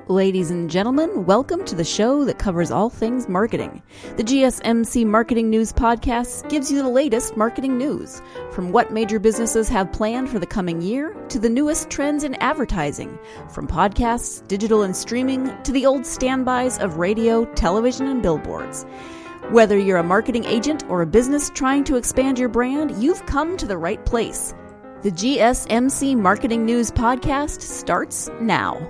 Ladies and gentlemen, welcome to the show that covers all things marketing. The GSMC Marketing News Podcast gives you the latest marketing news, from what major businesses have planned for the coming year to the newest trends in advertising, from podcasts, digital and streaming, to the old standbys of radio, television, and billboards. Whether you're a marketing agent or a business trying to expand your brand, you've come to the right place. The GSMC Marketing News Podcast starts now.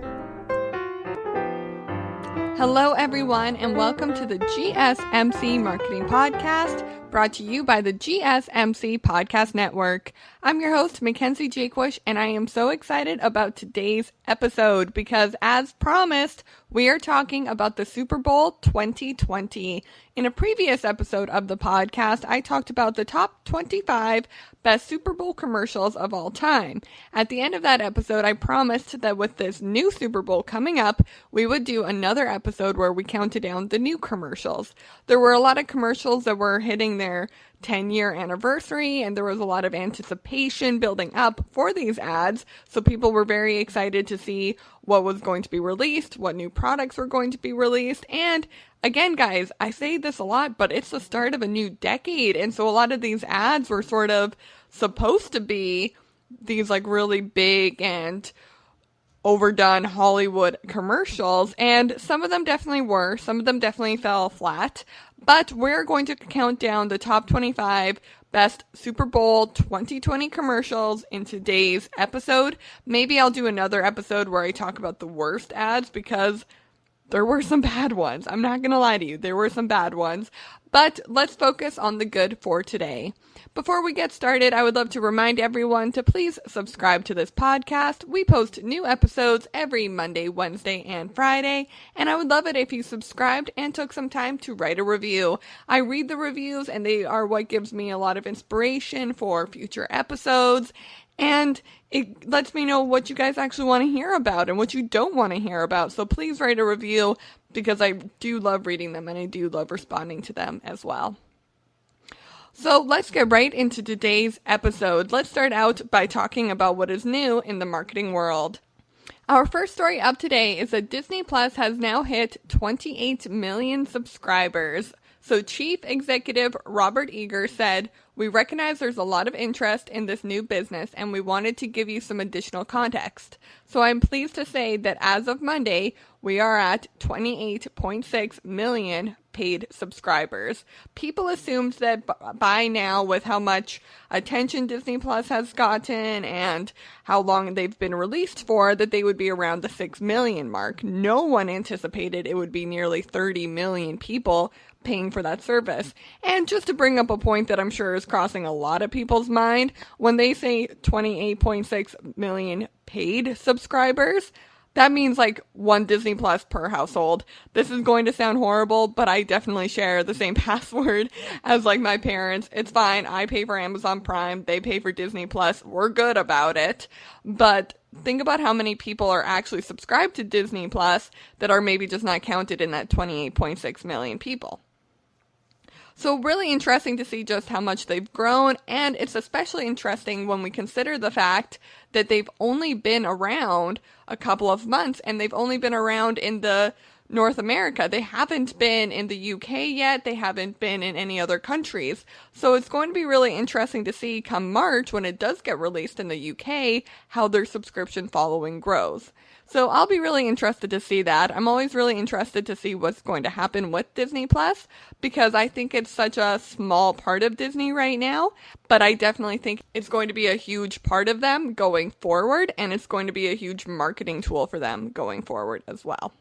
Hello, everyone, and welcome to the GSMC Marketing Podcast, brought to you by the GSMC Podcast Network. I'm your host, Mackenzie, and I am so excited about today's episode because, as promised, we are talking about the Super Bowl 2020. In a previous episode of the podcast, I talked about the top 25 best Super Bowl commercials of all time. At the end of that episode, I promised that with this new Super Bowl coming up, we would do another episode where we counted down the new commercials. There were a lot of commercials that were hitting their 10-year anniversary, and there was a lot of anticipation building up for these ads, so people were very excited to see what was going to be released, what new products were going to be released, and again, guys, I say this a lot, but it's the start of a new decade, and so a lot of these ads were sort of supposed to be these like really big and overdone Hollywood commercials, and some of them definitely were, some of them definitely fell flat, but we're going to count down the top 25 best Super Bowl 2020 commercials in today's episode. Maybe I'll do another episode where I talk about the worst ads because there were some bad ones. I'm not going to lie to you. There were some bad ones. But let's focus on the good for today. Before we get started, I would love to remind everyone to please subscribe to this podcast. We post new episodes every Monday, Wednesday, and Friday. And I would love it if you subscribed and took some time to write a review. I read the reviews and they are what gives me a lot of inspiration for future episodes. And it lets me know what you guys actually want to hear about and what you don't want to hear about. So please write a review because I do love reading them and I do love responding to them as well. So let's get right into today's episode. Let's start out by talking about what is new in the marketing world. Our first story up today is that Disney Plus has now hit 28 million subscribers. So Chief Executive Robert Iger said, "We recognize there's a lot of interest in this new business and we wanted to give you some additional context. So I'm pleased to say that as of Monday, we are at 28.6 million paid subscribers." People assumed that by now, with how much attention Disney Plus has gotten and how long they've been released for, that they would be around the 6 million mark. No one anticipated it would be nearly 30 million people paying for that service. And just to bring up a point that I'm sure is crossing a lot of people's mind, when they say 28.6 million paid subscribers, that means like one Disney Plus per household. This is going to sound horrible, but I definitely share the same password as like my parents. It's fine. I pay for Amazon Prime. They pay for Disney Plus. We're good about it. But think about how many people are actually subscribed to Disney Plus that are maybe just not counted in that 28.6 million people. So really interesting to see just how much they've grown, and it's especially interesting when we consider the fact that they've only been around a couple of months, and they've only been around in the North America. They haven't been in the UK yet. They haven't been in any other countries. So it's going to be really interesting to see come March, when it does get released in the UK, how their subscription following grows. So I'll be really interested to see that. I'm always really interested to see what's going to happen with Disney Plus because I think it's such a small part of Disney right now, but I definitely think it's going to be a huge part of them going forward, and it's going to be a huge marketing tool for them going forward as well.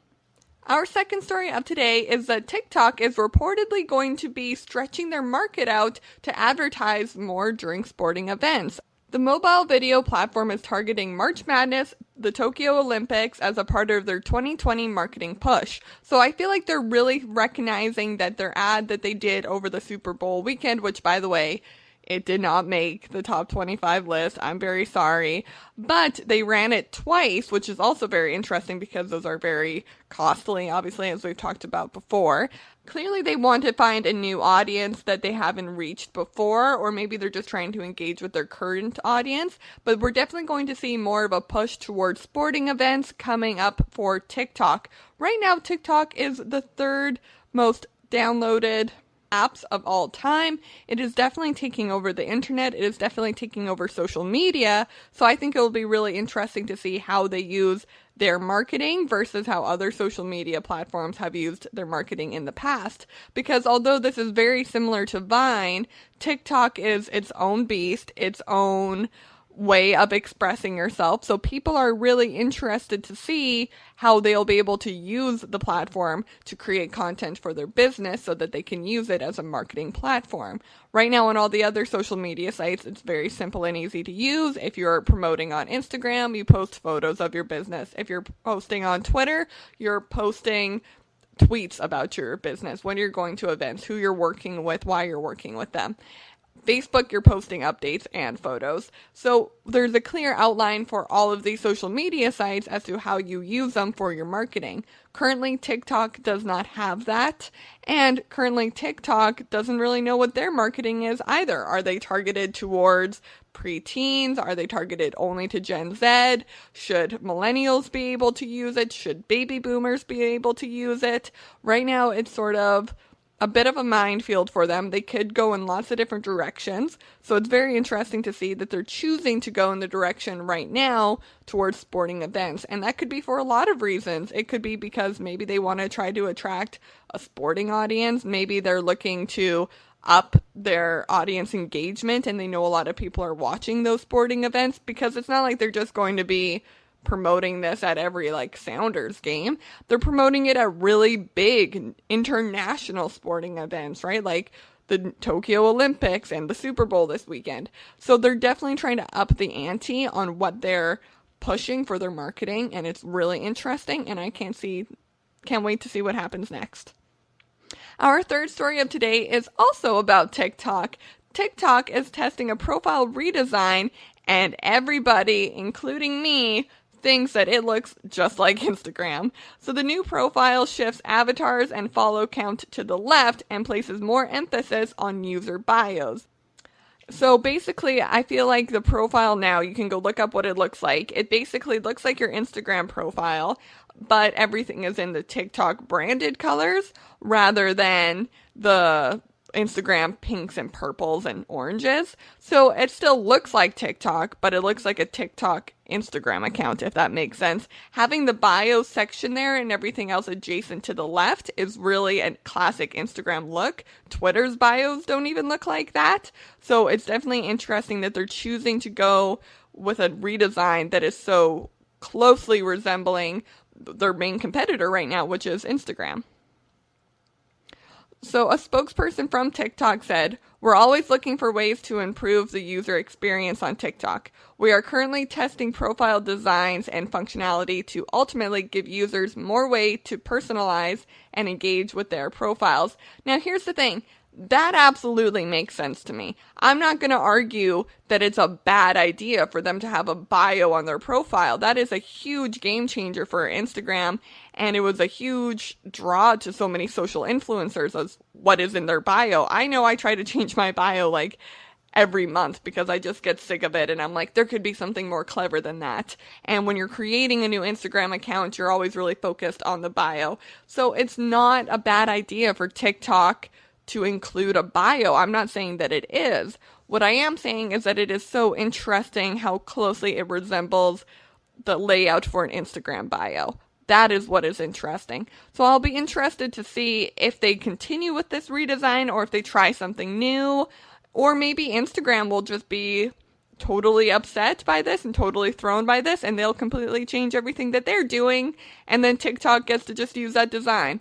Our second story of today is that TikTok is reportedly going to be stretching their market out to advertise more during sporting events. The mobile video platform is targeting March Madness, the Tokyo Olympics, as a part of their 2020 marketing push. So I feel like they're really recognizing that their ad that they did over the Super Bowl weekend, which by the way It did not make the top 25 list. I'm very sorry. But they ran it twice, which is also very interesting because those are very costly, obviously, as we've talked about before. Clearly, they want to find a new audience that they haven't reached before, or maybe they're just trying to engage with their current audience. But we're definitely going to see more of a push towards sporting events coming up for TikTok. Right now, TikTok is the third most downloaded apps of all time. It is definitely taking over the internet. It is definitely taking over social media. So I think it will be really interesting to see how they use their marketing versus how other social media platforms have used their marketing in the past. Because although this is very similar to Vine, TikTok is its own beast, its own way of expressing yourself. So people are really interested to see how they'll be able to use the platform to create content for their business so that they can use it as a marketing platform. Right now on all the other social media sites, it's very simple and easy to use. If you're promoting on Instagram, you post photos of your business. If you're posting on Twitter, you're posting tweets about your business, when you're going to events, who you're working with, why you're working with them. Facebook, you're posting updates and photos. So there's a clear outline for all of these social media sites as to how you use them for your marketing. Currently, TikTok does not have that. And currently, TikTok doesn't really know what their marketing is either. Are they targeted towards preteens? Are they targeted only to Gen Z? Should millennials be able to use it? Should baby boomers be able to use it? Right now, it's sort of a bit of a minefield for them. They could go in lots of different directions. So it's very interesting to see that they're choosing to go in the direction right now towards sporting events. And that could be for a lot of reasons. It could be because maybe they want to try to attract a sporting audience. Maybe they're looking to up their audience engagement and they know a lot of people are watching those sporting events, because it's not like they're just going to be promoting this at every Sounders game. They're promoting it at really big international sporting events, right? Like the Tokyo Olympics and the Super Bowl this weekend. So they're definitely trying to up the ante on what they're pushing for their marketing, and it's really interesting, and I can't wait to see what happens next. Our third story of today is also about TikTok. TikTok is testing a profile redesign, and everybody, including me, thinks that it looks just like Instagram. So the new profile shifts avatars and follow count to the left and places more emphasis on user bios. So basically, I feel like the profile now, you can go look up what it looks like. It basically looks like your Instagram profile, but everything is in the TikTok branded colors rather than the Instagram pinks and purples and oranges. So it still looks like TikTok, but it looks like a TikTok Instagram account, if that makes sense. Having the bio section there and everything else adjacent to the left is really a classic Instagram look. Twitter's bios don't even look like that. So it's definitely interesting that they're choosing to go with a redesign that is so closely resembling their main competitor right now, which is Instagram. So a spokesperson from TikTok said, "We're always looking for ways to improve the user experience on TikTok. We are currently testing profile designs and functionality to ultimately give users more way to personalize and engage with their profiles." Now here's the thing. That absolutely makes sense to me. I'm not going to argue that it's a bad idea for them to have a bio on their profile. That is a huge game changer for Instagram, and it was a huge draw to so many social influencers as what is in their bio. I know I try to change my bio every month because I just get sick of it, and I'm like, there could be something more clever than that. And when you're creating a new Instagram account, you're always really focused on the bio. So it's not a bad idea for TikTok to include a bio. I'm not saying that it is. What I am saying is that it is so interesting how closely it resembles the layout for an Instagram bio. That is what is interesting. So I'll be interested to see if they continue with this redesign or if they try something new, or maybe Instagram will just be totally upset by this and totally thrown by this, and they'll completely change everything that they're doing, and then TikTok gets to just use that design.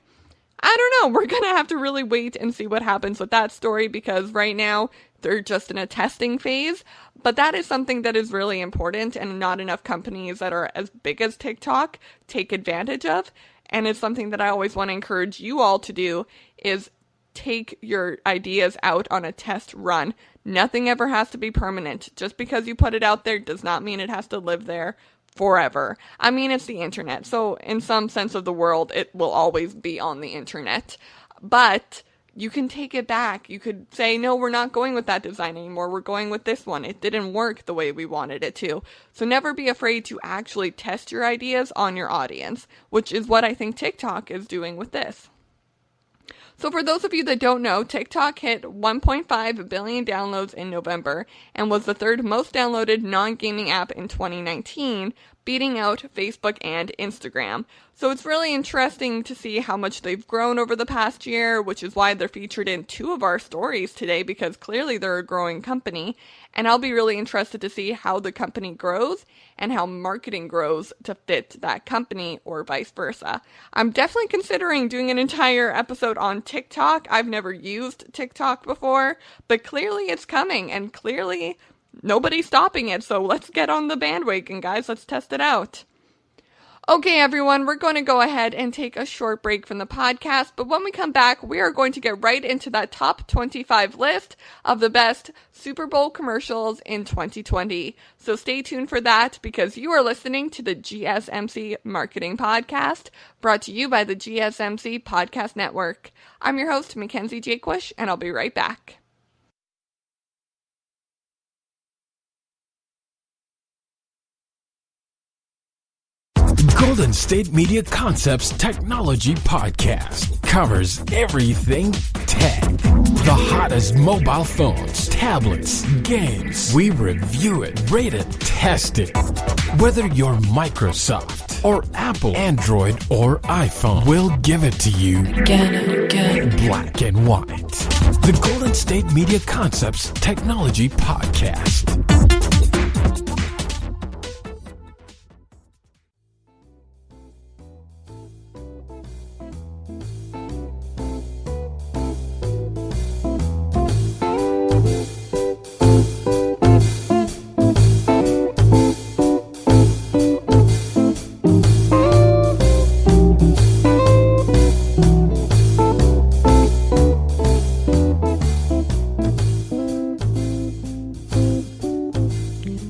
I don't know. We're going to have to really wait and see what happens with that story, because right now they're just in a testing phase. But that is something that is really important, and not enough companies that are as big as TikTok take advantage of. And it's something that I always want to encourage you all to do, is take your ideas out on a test run. Nothing ever has to be permanent. Just because you put it out there does not mean it has to live there forever. I mean, it's the internet, so in some sense of the world, it will always be on the internet. But you can take it back. You could say, no, we're not going with that design anymore. We're going with this one. It didn't work the way we wanted it to. So never be afraid to actually test your ideas on your audience, which is what I think TikTok is doing with this. So for those of you that don't know, TikTok hit 1.5 billion downloads in November and was the third most downloaded non-gaming app in 2019, beating out Facebook and Instagram. So it's really interesting to see how much they've grown over the past year, which is why they're featured in 2 of our stories today, because clearly they're a growing company. And I'll be really interested to see how the company grows and how marketing grows to fit that company or vice versa. I'm definitely considering doing an entire episode on TikTok. I've never used TikTok before, but clearly it's coming and clearly nobody's stopping it. So let's get on the bandwagon, guys. Let's test it out. Okay, everyone, we're going to go ahead and take a short break from the podcast, but when we come back, we are going to get right into that top 25 list of the best Super Bowl commercials in 2020. So stay tuned for that, because you are listening to the GSMC Marketing Podcast, brought to you by the GSMC Podcast Network. I'm your host, Mackenzie Jakewish, and I'll be right back. Golden State Media Concepts Technology Podcast covers everything tech. The hottest mobile phones, tablets, games. We review it, rate it, test it. Whether you're Microsoft or Apple, Android or iPhone, we'll give it to you again. Black and white. The Golden State Media Concepts Technology Podcast.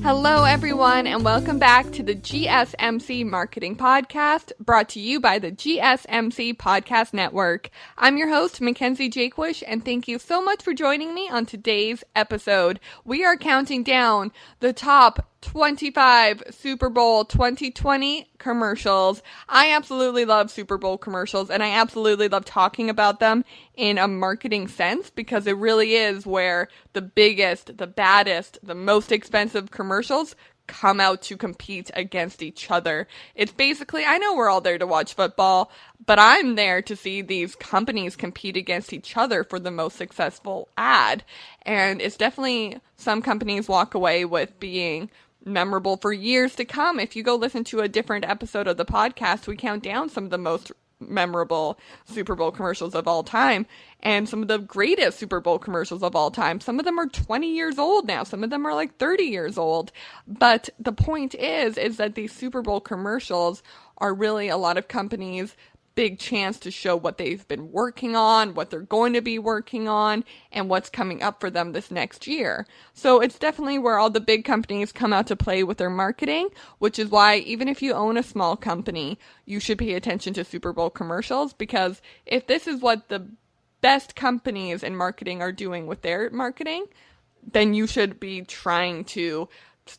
Hello, everyone, and welcome back to the GSMC Marketing Podcast, brought to you by the GSMC Podcast Network. I'm your host, Mackenzie Jakewish, and thank you so much for joining me on today's episode. We are counting down the top 25 Super Bowl 2020 commercials. I absolutely love Super Bowl commercials, and I absolutely love talking about them in a marketing sense, because it really is where the biggest, the baddest, the most expensive commercials come out to compete against each other. It's basically, I know we're all there to watch football, but I'm there to see these companies compete against each other for the most successful ad. And it's definitely, some companies walk away with being memorable for years to come. If you go listen to a different episode of the podcast, we count down some of the most memorable Super Bowl commercials of all time and some of the greatest Super Bowl commercials of all time. Some of them are 20 years old now. Some of them are like 30 years old. But the point is that these Super Bowl commercials are really a lot of companies' big chance to show what they've been working on, what they're going to be working on, and what's coming up for them this next year. So it's definitely where all the big companies come out to play with their marketing, which is why even if you own a small company, you should pay attention to Super Bowl commercials, because if this is what the best companies in marketing are doing with their marketing, then you should be trying to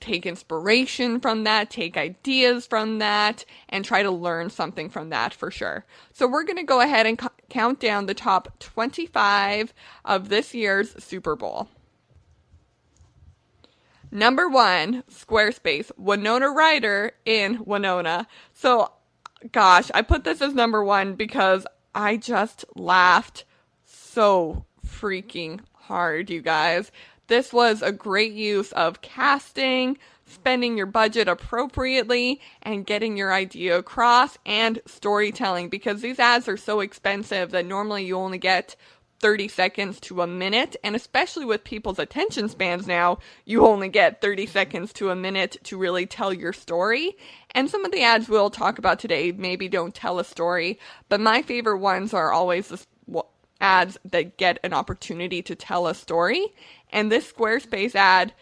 take inspiration from that, take ideas from that, and try to learn something from that for sure. So we're going to go ahead and count down the top 25 of this year's Super Bowl. Number 1, Squarespace, Winona Ryder in Winona. So, gosh, I put this as number 1 because I just laughed so freaking hard, you guys. This was a great use of casting, spending your budget appropriately, and getting your idea across, and storytelling, because these ads are so expensive that normally you only get 30 seconds to a minute, and especially with people's attention spans now, you only get 30 seconds to a minute to really tell your story. And some of the ads we'll talk about today maybe don't tell a story, but my favorite ones are always ads that get an opportunity to tell a story. And this Squarespace ad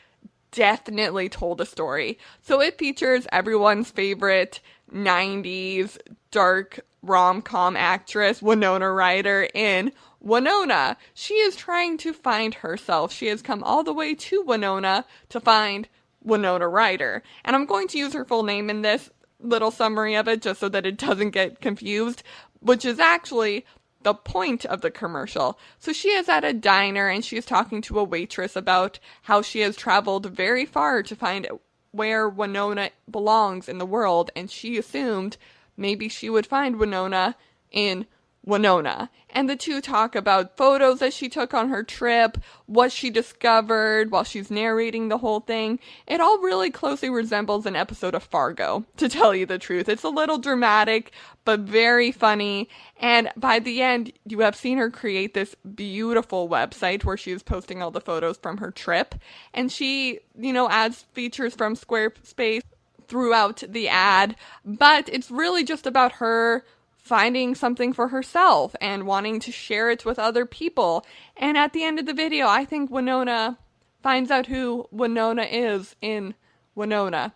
definitely told a story. So it features everyone's favorite 90s dark rom-com actress, Winona Ryder, in Winona. She is trying to find herself. She has come all the way to Winona to find Winona Ryder. And I'm going to use her full name in this little summary of it just so that it doesn't get confused, which is actually the point of the commercial. So she is at a diner and she is talking to a waitress about how she has traveled very far to find where Winona belongs in the world, and she assumed maybe she would find Winona in Winona. And the two talk about photos that she took on her trip, what she discovered while she's narrating the whole thing. It all really closely resembles an episode of Fargo, to tell you the truth. It's a little dramatic, but very funny. And by the end, you have seen her create this beautiful website where she is posting all the photos from her trip. And she, adds features from Squarespace throughout the ad. But it's really just about her finding something for herself and wanting to share it with other people. And at the end of the video, I think Winona finds out who Winona is in Winona.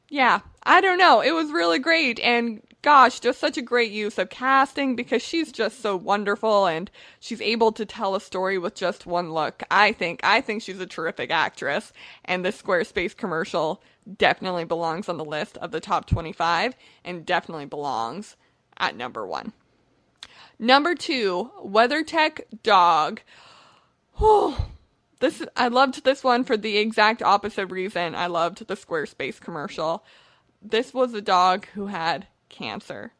Yeah, I don't know. It was really great. And gosh, just such a great use of casting because she's just so wonderful and she's able to tell a story with just one look. I think she's a terrific actress. And this Squarespace commercial definitely belongs on the list of the top 25 and definitely belongs at number 1. Number 2, WeatherTech dog. I loved this one for the exact opposite reason I loved the Squarespace commercial. This was a dog who had cancer.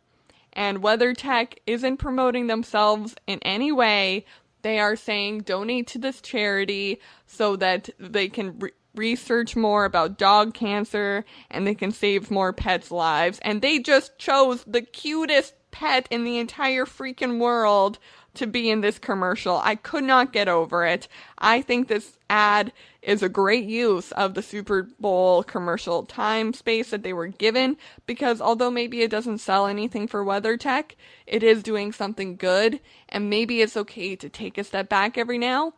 And WeatherTech isn't promoting themselves in any way. They are saying donate to this charity so that they can research more about dog cancer and they can save more pets' lives. And they just chose the cutest pet in the entire freaking world to be in this commercial. I could not get over it. I think this ad is a great use of the Super Bowl commercial time space that they were given, because although maybe it doesn't sell anything for WeatherTech, it is doing something good, and maybe it's okay to take a step back every now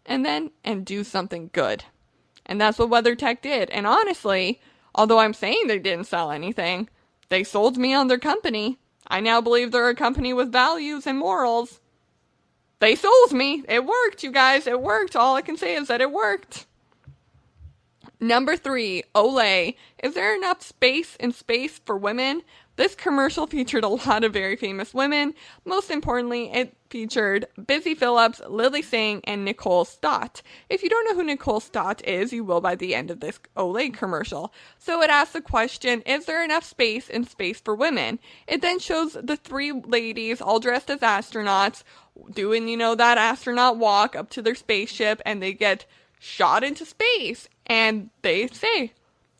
and then and do something good. And that's what WeatherTech did. And honestly, although I'm saying they didn't sell anything, they sold me on their company. I now believe they're a company with values and morals. They sold me. It worked, you guys. It worked. All I can say is that it worked. Number 3, Olay. Is there enough space in space for women? This commercial featured a lot of very famous women. Most importantly, it featured Busy Phillips, Lily Singh, and Nicole Stott. If you don't know who Nicole Stott is, you will by the end of this Olay commercial. So it asks the question, is there enough space in space for women? It then shows the 3 ladies all dressed as astronauts doing, that astronaut walk up to their spaceship, and they get shot into space. And they say,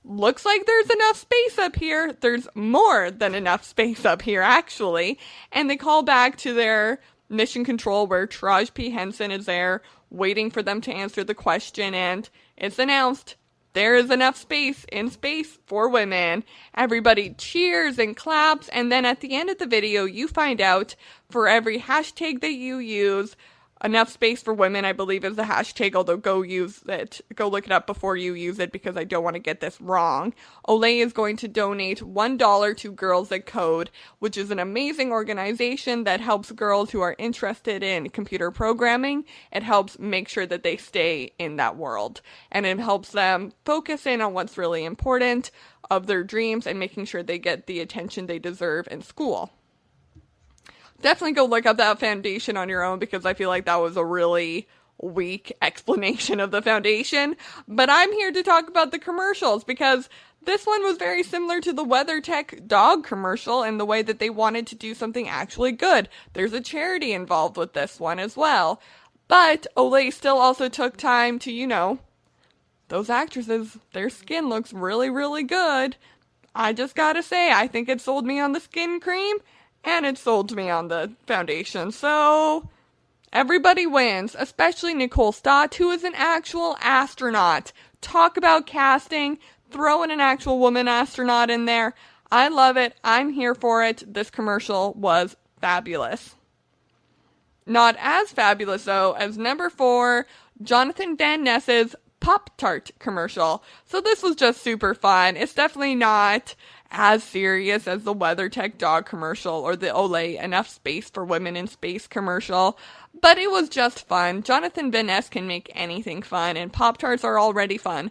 looks like there's enough space up here. There's more than enough space up here, actually. And they call back to their mission control where Taraji P. Henson is there waiting for them to answer the question. And it's announced there is enough space in space for women. Everybody cheers and claps. And then at the end of the video, you find out for every hashtag that you use, enough space for women, I believe, is the hashtag, although go look it up before you use it because I don't want to get this wrong. Olay is going to donate $1 to Girls That Code, which is an amazing organization that helps girls who are interested in computer programming. It helps make sure that they stay in that world, and it helps them focus in on what's really important of their dreams and making sure they get the attention they deserve in school. Definitely go look up that foundation on your own because I feel like that was a really weak explanation of the foundation. But I'm here to talk about the commercials because this one was very similar to the WeatherTech dog commercial in the way that they wanted to do something actually good. There's a charity involved with this one as well. But Olay still also took time to, those actresses, their skin looks really, really good. I just gotta say, I think it sold me on the skin cream. And it sold me on the foundation. So everybody wins, especially Nicole Stott, who is an actual astronaut. Talk about casting, throwing an actual woman astronaut in there. I love it. I'm here for it. This commercial was fabulous. Not as fabulous, though, as number 4, Jonathan Van Ness's Pop-Tart commercial. So this was just super fun. It's definitely not as serious as the WeatherTech dog commercial or the Olay Enough Space for Women in Space commercial, but it was just fun. Jonathan Van Ness can make anything fun, and Pop-Tarts are already fun.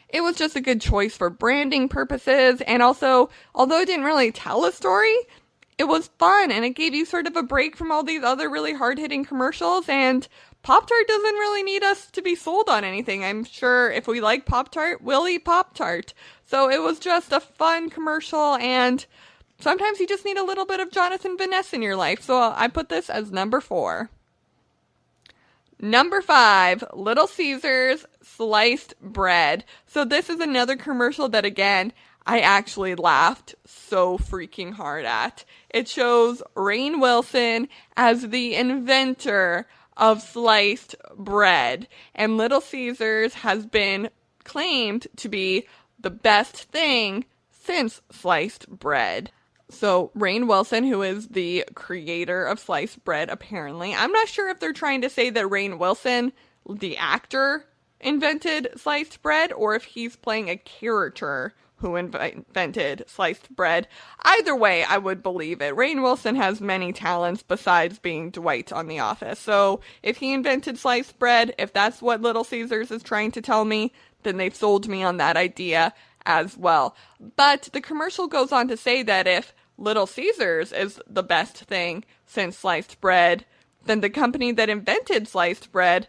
It was just a good choice for branding purposes, and also, although it didn't really tell a story, it was fun, and it gave you sort of a break from all these other really hard-hitting commercials, and Pop-Tart doesn't really need us to be sold on anything. I'm sure if we like Pop-Tart, we'll eat Pop-Tart. So it was just a fun commercial, and sometimes you just need a little bit of Jonathan Van Ness in your life, so I put this as number 4. Number 5, Little Caesars Sliced Bread. So this is another commercial that, again, I actually laughed so freaking hard at. It shows Rainn Wilson as the inventor of sliced bread, and Little Caesars has been claimed to be the best thing since sliced bread. So Rainn Wilson, who is the creator of sliced bread, apparently, I'm not sure if they're trying to say that Rainn Wilson, the actor, invented sliced bread, or if he's playing a character who invented sliced bread. Either way, I would believe it. Rainn Wilson has many talents besides being Dwight on The Office. So if he invented sliced bread, if that's what Little Caesars is trying to tell me, then they've sold me on that idea as well. But the commercial goes on to say that if Little Caesars is the best thing since sliced bread, then the company that invented sliced bread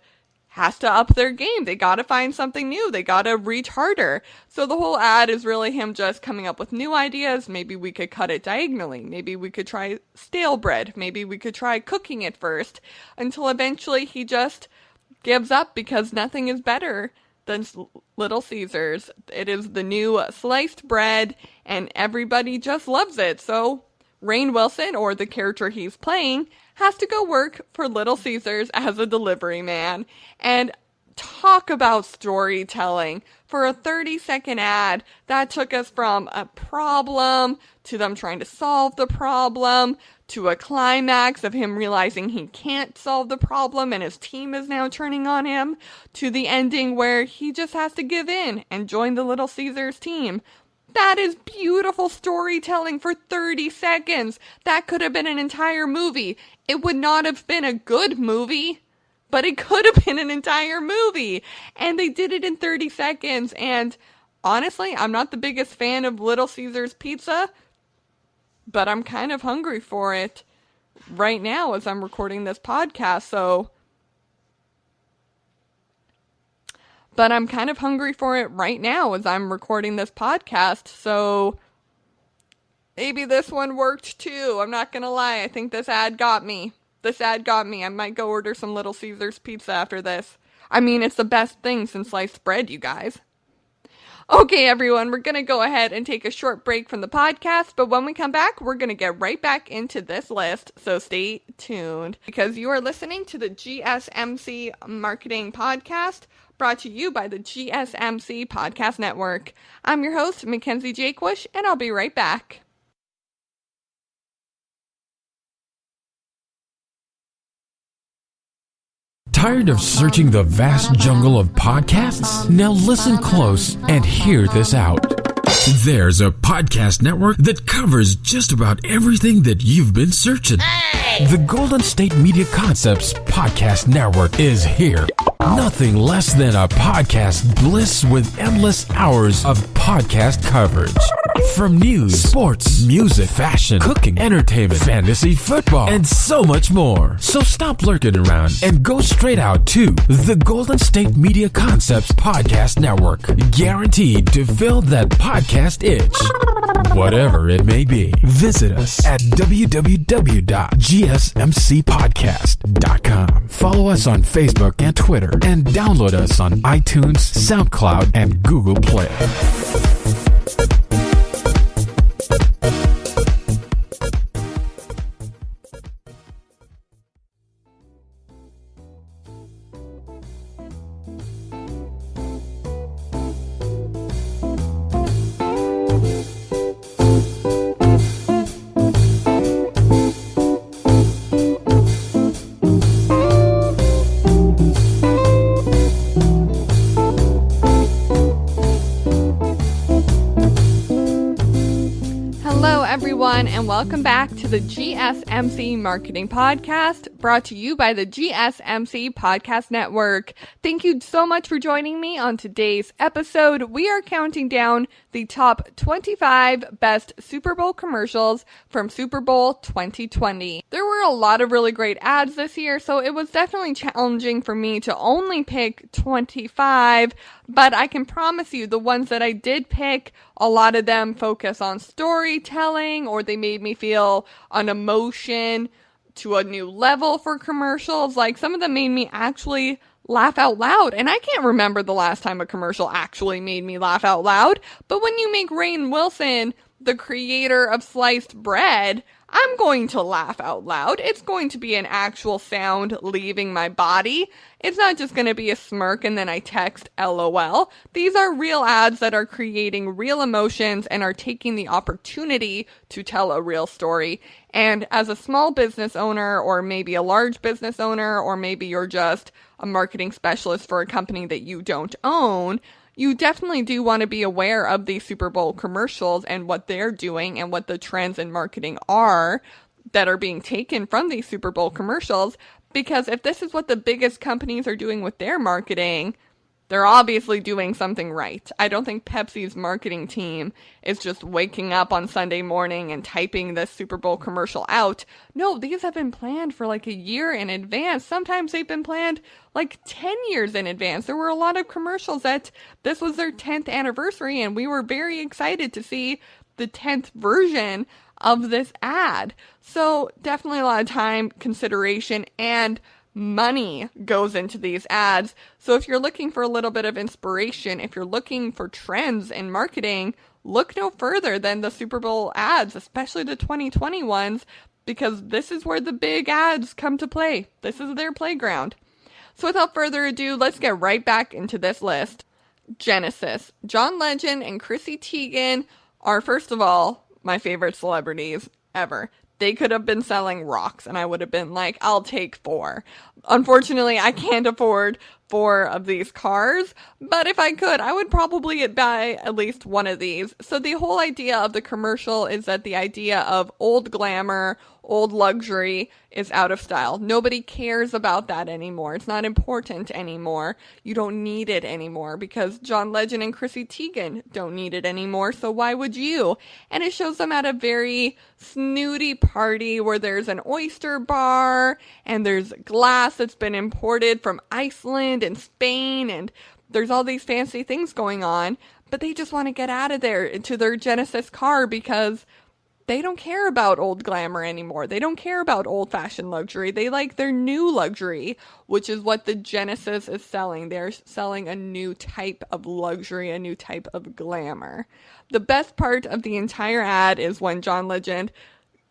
has to up their game. They gotta find something new. They gotta reach harder. So the whole ad is really him just coming up with new ideas. Maybe we could cut it diagonally. Maybe we could try stale bread. Maybe we could try cooking it first, until eventually he just gives up because nothing is better than Little Caesars. It is the new sliced bread, and everybody just loves it. So Rainn Wilson, or the character he's playing, has to go work for Little Caesars as a delivery man. And talk about storytelling. For a 30-second ad, that took us from a problem to them trying to solve the problem to a climax of him realizing he can't solve the problem and his team is now turning on him, to the ending where he just has to give in and join the Little Caesars team. That is beautiful storytelling for 30 seconds. That could have been an entire movie. It would not have been a good movie, but it could have been an entire movie. And they did it in 30 seconds. And honestly, I'm not the biggest fan of Little Caesars pizza, but I'm kind of hungry for it right now as I'm recording this podcast. So maybe this one worked too. I'm not gonna lie. I think this ad got me. I might go order some Little Caesars pizza after this. I mean, it's the best thing since sliced bread, you guys. Okay, everyone, we're gonna go ahead and take a short break from the podcast, but when we come back, we're gonna get right back into this list, so stay tuned, because you are listening to the GSMC Marketing Podcast, brought to you by the GSMC Podcast Network. I'm your host, Mackenzie Jakewish, and I'll be right back. Tired of searching the vast jungle of podcasts? Now listen close and hear this out. There's a podcast network that covers just about everything that you've been searching. Hey! The Golden State Media Concepts Podcast Network is here. Nothing less than a podcast bliss with endless hours of podcast coverage. From news, sports, music, fashion, cooking, entertainment, fantasy, football, and so much more. So stop lurking around and go straight out to the Golden State Media Concepts Podcast Network. Guaranteed to fill that podcast itch. Whatever it may be. Visit us at www.gsmcpodcast.com. Follow us on Facebook and Twitter, and download us on iTunes, SoundCloud, and Google Play. to the GSMC Marketing Podcast, brought to you by the GSMC Podcast Network. Thank you so much for joining me on today's episode. We are counting down the top 25 best Super Bowl commercials from Super Bowl 2020. There were a lot of really great ads this year, so it was definitely challenging for me to only pick 25, but I can promise you the ones that I did pick, a lot of them focus on storytelling, or they made me feel an emotion to a new level for commercials. Like, some of them made me actually laugh out loud, and I can't remember the last time a commercial actually made me laugh out loud. But when you make Rainn Wilson the creator of sliced bread, I'm going to laugh out loud. It's going to be an actual sound leaving my body. It's not just going to be a smirk and then I text LOL. These are real ads that are creating real emotions and are taking the opportunity to tell a real story. And as a small business owner, or maybe a large business owner, or maybe you're just a marketing specialist for a company that you don't own, you definitely do want to be aware of these Super Bowl commercials and what they're doing and what the trends in marketing are that are being taken from these Super Bowl commercials. Because if this is what the biggest companies are doing with their marketing, they're obviously doing something right. I don't think Pepsi's marketing team is just waking up on Sunday morning and typing this Super Bowl commercial out. No, these have been planned for like a year in advance. Sometimes they've been planned like 10 years in advance. There were a lot of commercials that this was their 10th anniversary, and we were very excited to see the 10th version of this ad. So definitely a lot of time, consideration, and money goes into these ads. So if you're looking for a little bit of inspiration, if you're looking for trends in marketing, look no further than the Super Bowl ads, especially the 2020 ones, because this is where the big ads come to play. This is their playground. So without further ado, let's get right back into this list. Genesis. John Legend and Chrissy Teigen are, first of all, my favorite celebrities ever. They could have been selling rocks, and I would have been like, I'll take 4. Unfortunately, I can't afford 4 of these cars, but if I could, I would probably buy at least one of these. So the whole idea of the commercial is that the idea of old glamour, old luxury is out of style. Nobody cares about that anymore. It's not important anymore. You don't need it anymore because John Legend and Chrissy Teigen don't need it anymore, so why would you? And it shows them at a very snooty party where there's an oyster bar and there's glass that's been imported from Iceland and Spain, and there's all these fancy things going on, but they just want to get out of there into their Genesis car because they don't care about old glamour anymore. They don't care about old-fashioned luxury. They like their new luxury, which is what the Genesis is selling. They're selling a new type of luxury, a new type of glamour. The best part of the entire ad is when John Legend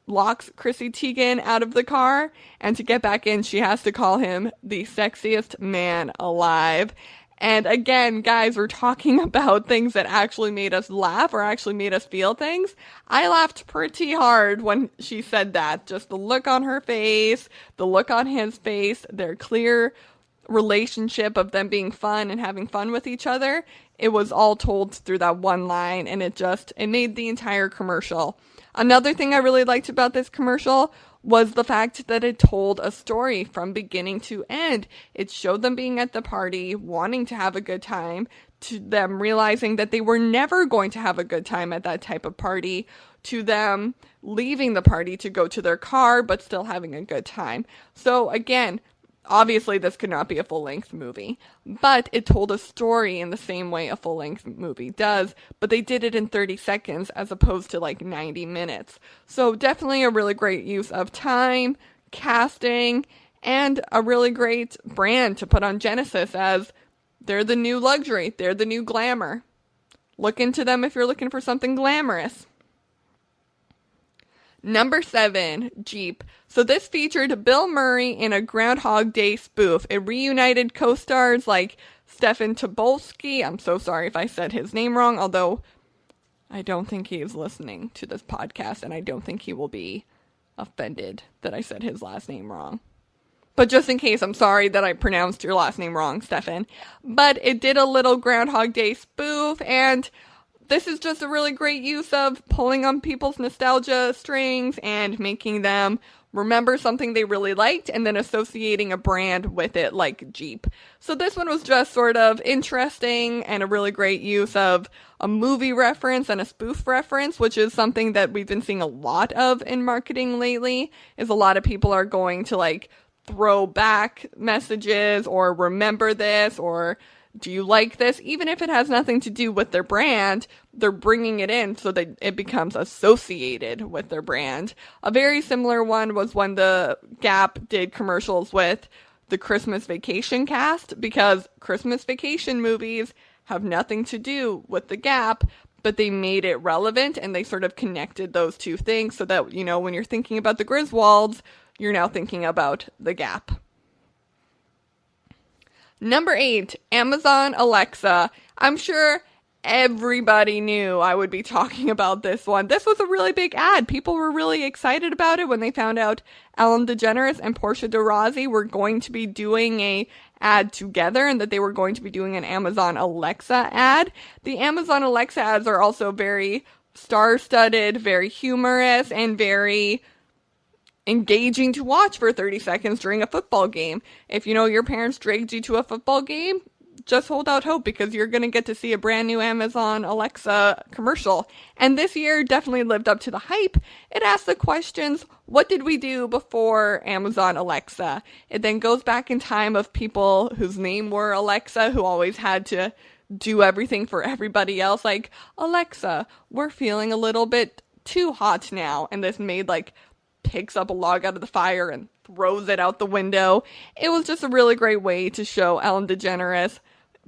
locks Chrissy Teigen out of the car, and to get back in, she has to call him the sexiest man alive. And again, guys, we're talking about things that actually made us laugh or actually made us feel things. I laughed pretty hard when she said that. Just the look on her face, the look on his face, their clear relationship of them being fun and having fun with each other. It was all told through that one line, and it made the entire commercial. Another thing I really liked about this commercial was the fact that it told a story from beginning to end. It showed them being at the party, wanting to have a good time, to them realizing that they were never going to have a good time at that type of party, to them leaving the party to go to their car, but still having a good time. So again, obviously this could not be a full-length movie, but it told a story in the same way a full-length movie does, but they did it in 30 seconds as opposed to like 90 minutes. So definitely a really great use of time, casting, and a really great brand to put on Genesis as they're the new luxury, they're the new glamour. Look into them if you're looking for something glamorous. Number 7, Jeep. So this featured Bill Murray in a Groundhog Day spoof. It reunited co-stars like Stefan Tobolsky. I'm so sorry if I said his name wrong, although I don't think he is listening to this podcast, and I don't think he will be offended that I said his last name wrong. But just in case, I'm sorry that I pronounced your last name wrong, Stefan. But it did a little Groundhog Day spoof, and this is just a really great use of pulling on people's nostalgia strings and making them remember something they really liked and then associating a brand with it, like Jeep. So this one was just sort of interesting and a really great use of a movie reference and a spoof reference, which is something that we've been seeing a lot of in marketing lately, is a lot of people are going to like throw back messages or remember this or do you like this? Even if it has nothing to do with their brand, they're bringing it in so that it becomes associated with their brand. A very similar one was when the Gap did commercials with the Christmas Vacation cast, because Christmas Vacation movies have nothing to do with the Gap, but they made it relevant and they sort of connected those two things so that, you know, when you're thinking about the Griswolds, you're now thinking about the Gap. Number 8, Amazon Alexa. I'm sure everybody knew I would be talking about this one. This was a really big ad. People were really excited about it when they found out Ellen DeGeneres and Portia de Rossi were going to be doing a ad together and that they were going to be doing an Amazon Alexa ad. The Amazon Alexa ads are also very star-studded, very humorous, and very engaging to watch for 30 seconds during a football game. If you know your parents dragged you to a football game, just hold out hope because you're going to get to see a brand new Amazon Alexa commercial. And this year definitely lived up to the hype. It asked the questions, what did we do before Amazon Alexa? It then goes back in time of people whose name were Alexa, who always had to do everything for everybody else. Like, Alexa, we're feeling a little bit too hot now. And this made like picks up a log out of the fire and throws it out the window. It was just a really great way to show Ellen DeGeneres,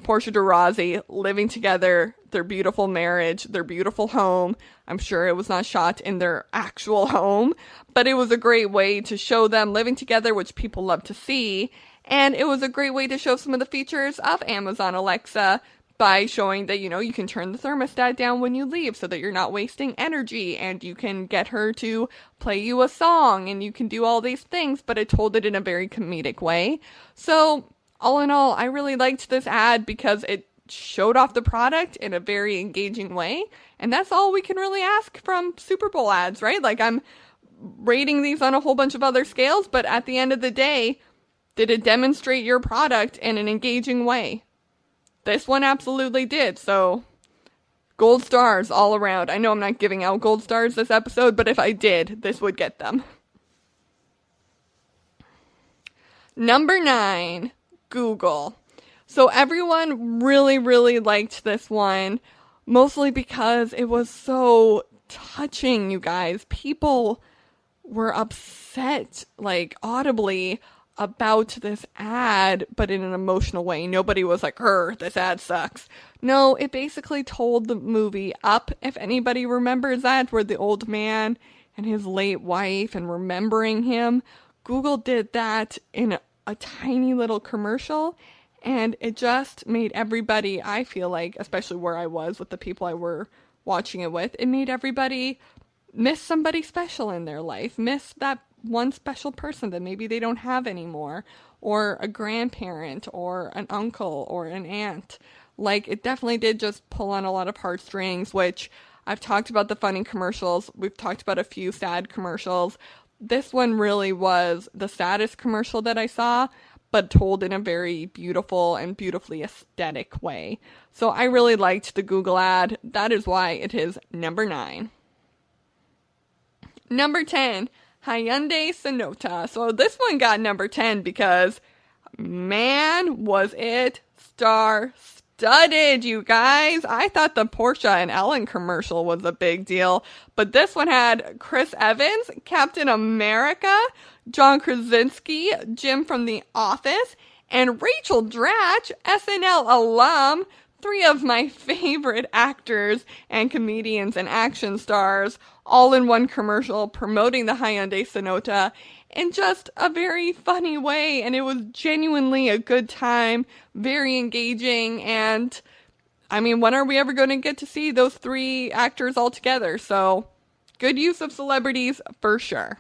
Portia de Rossi living together, their beautiful marriage, their beautiful home. I'm sure it was not shot in their actual home, but it was a great way to show them living together, which people love to see. And it was a great way to show some of the features of Amazon Alexa by showing that, you know, you can turn the thermostat down when you leave so that you're not wasting energy, and you can get her to play you a song, and you can do all these things, but it told it in a very comedic way. So all in all, I really liked this ad because it showed off the product in a very engaging way, and that's all we can really ask from Super Bowl ads, right? Like, I'm rating these on a whole bunch of other scales, but at the end of the day, did it demonstrate your product in an engaging way? This one absolutely did, so gold stars all around. I know I'm not giving out gold stars this episode, but if I did, this would get them. Number 9, Google. So everyone really, really liked this one, mostly because it was so touching, you guys. People were upset, like, audibly about this ad, but in an emotional way. Nobody was like, this ad sucks. No, it basically told the movie Up, if anybody remembers that, where the old man and his late wife and remembering him. Google did that in a tiny little commercial, and it just made everybody, I feel like, especially where I was with the people I were watching it with, it made everybody miss somebody special in their life, miss that one special person that maybe they don't have anymore, or a grandparent, or an uncle, or an aunt. Like, it definitely did just pull on a lot of heartstrings, which I've talked about the funny commercials. We've talked about a few sad commercials. This one really was the saddest commercial that I saw, but told in a very beautiful and beautifully aesthetic way. So I really liked the Google ad. That is why it is number 9. Number 10, Hyundai Sonata. So this one got number 10 because, man, was it star-studded, you guys. I thought the Portia and Ellen commercial was a big deal, but this one had Chris Evans, Captain America, John Krasinski, Jim from The Office, and Rachel Dratch, SNL alum, 3 of my favorite actors and comedians and action stars, all in one commercial promoting the Hyundai Sonata in just a very funny way. And it was genuinely a good time, very engaging. And I mean, when are we ever going to get to see those 3 actors all together? So good use of celebrities for sure.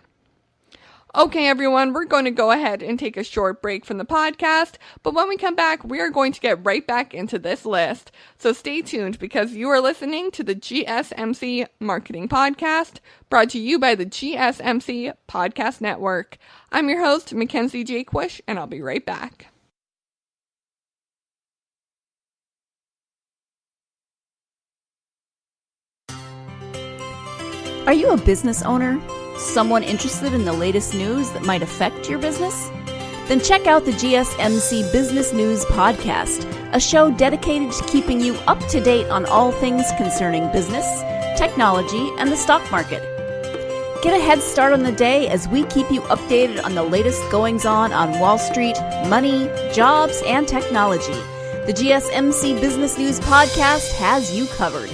Okay, everyone, we're going to go ahead and take a short break from the podcast, but when we come back, we are going to get right back into this list. So stay tuned because you are listening to the GSMC Marketing Podcast, brought to you by the GSMC Podcast Network. I'm your host, Mackenzie Jakewish, and I'll be right back. Are you a business owner? Someone interested in the latest news that might affect your business? Then check out the GSMC Business News Podcast, a show dedicated to keeping you up to date on all things concerning business, technology, and the stock market. Get a head start on the day as we keep you updated on the latest goings-on Wall Street, money, jobs, and technology. The GSMC Business News Podcast has you covered.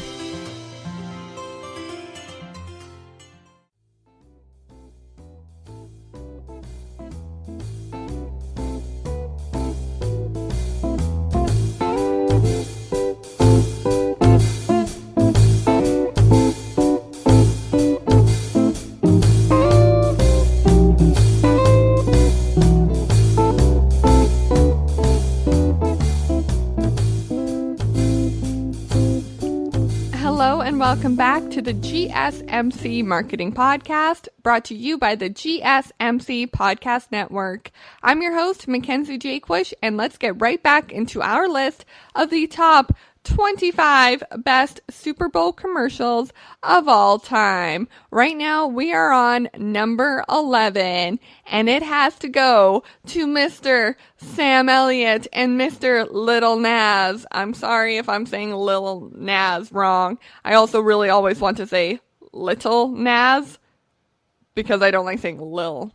Welcome back to the GSMC Marketing Podcast, brought to you by the GSMC Podcast Network. I'm your host, Mackenzie Jakewish, and let's get right back into our list of the top 25 best Super Bowl commercials of all time. Right now, we are on number 11, and it has to go to Mr. Sam Elliott and Mr. Lil Nas. I'm sorry if I'm saying Lil Nas wrong. I also really always want to say Little Nas, because I don't like saying Lil.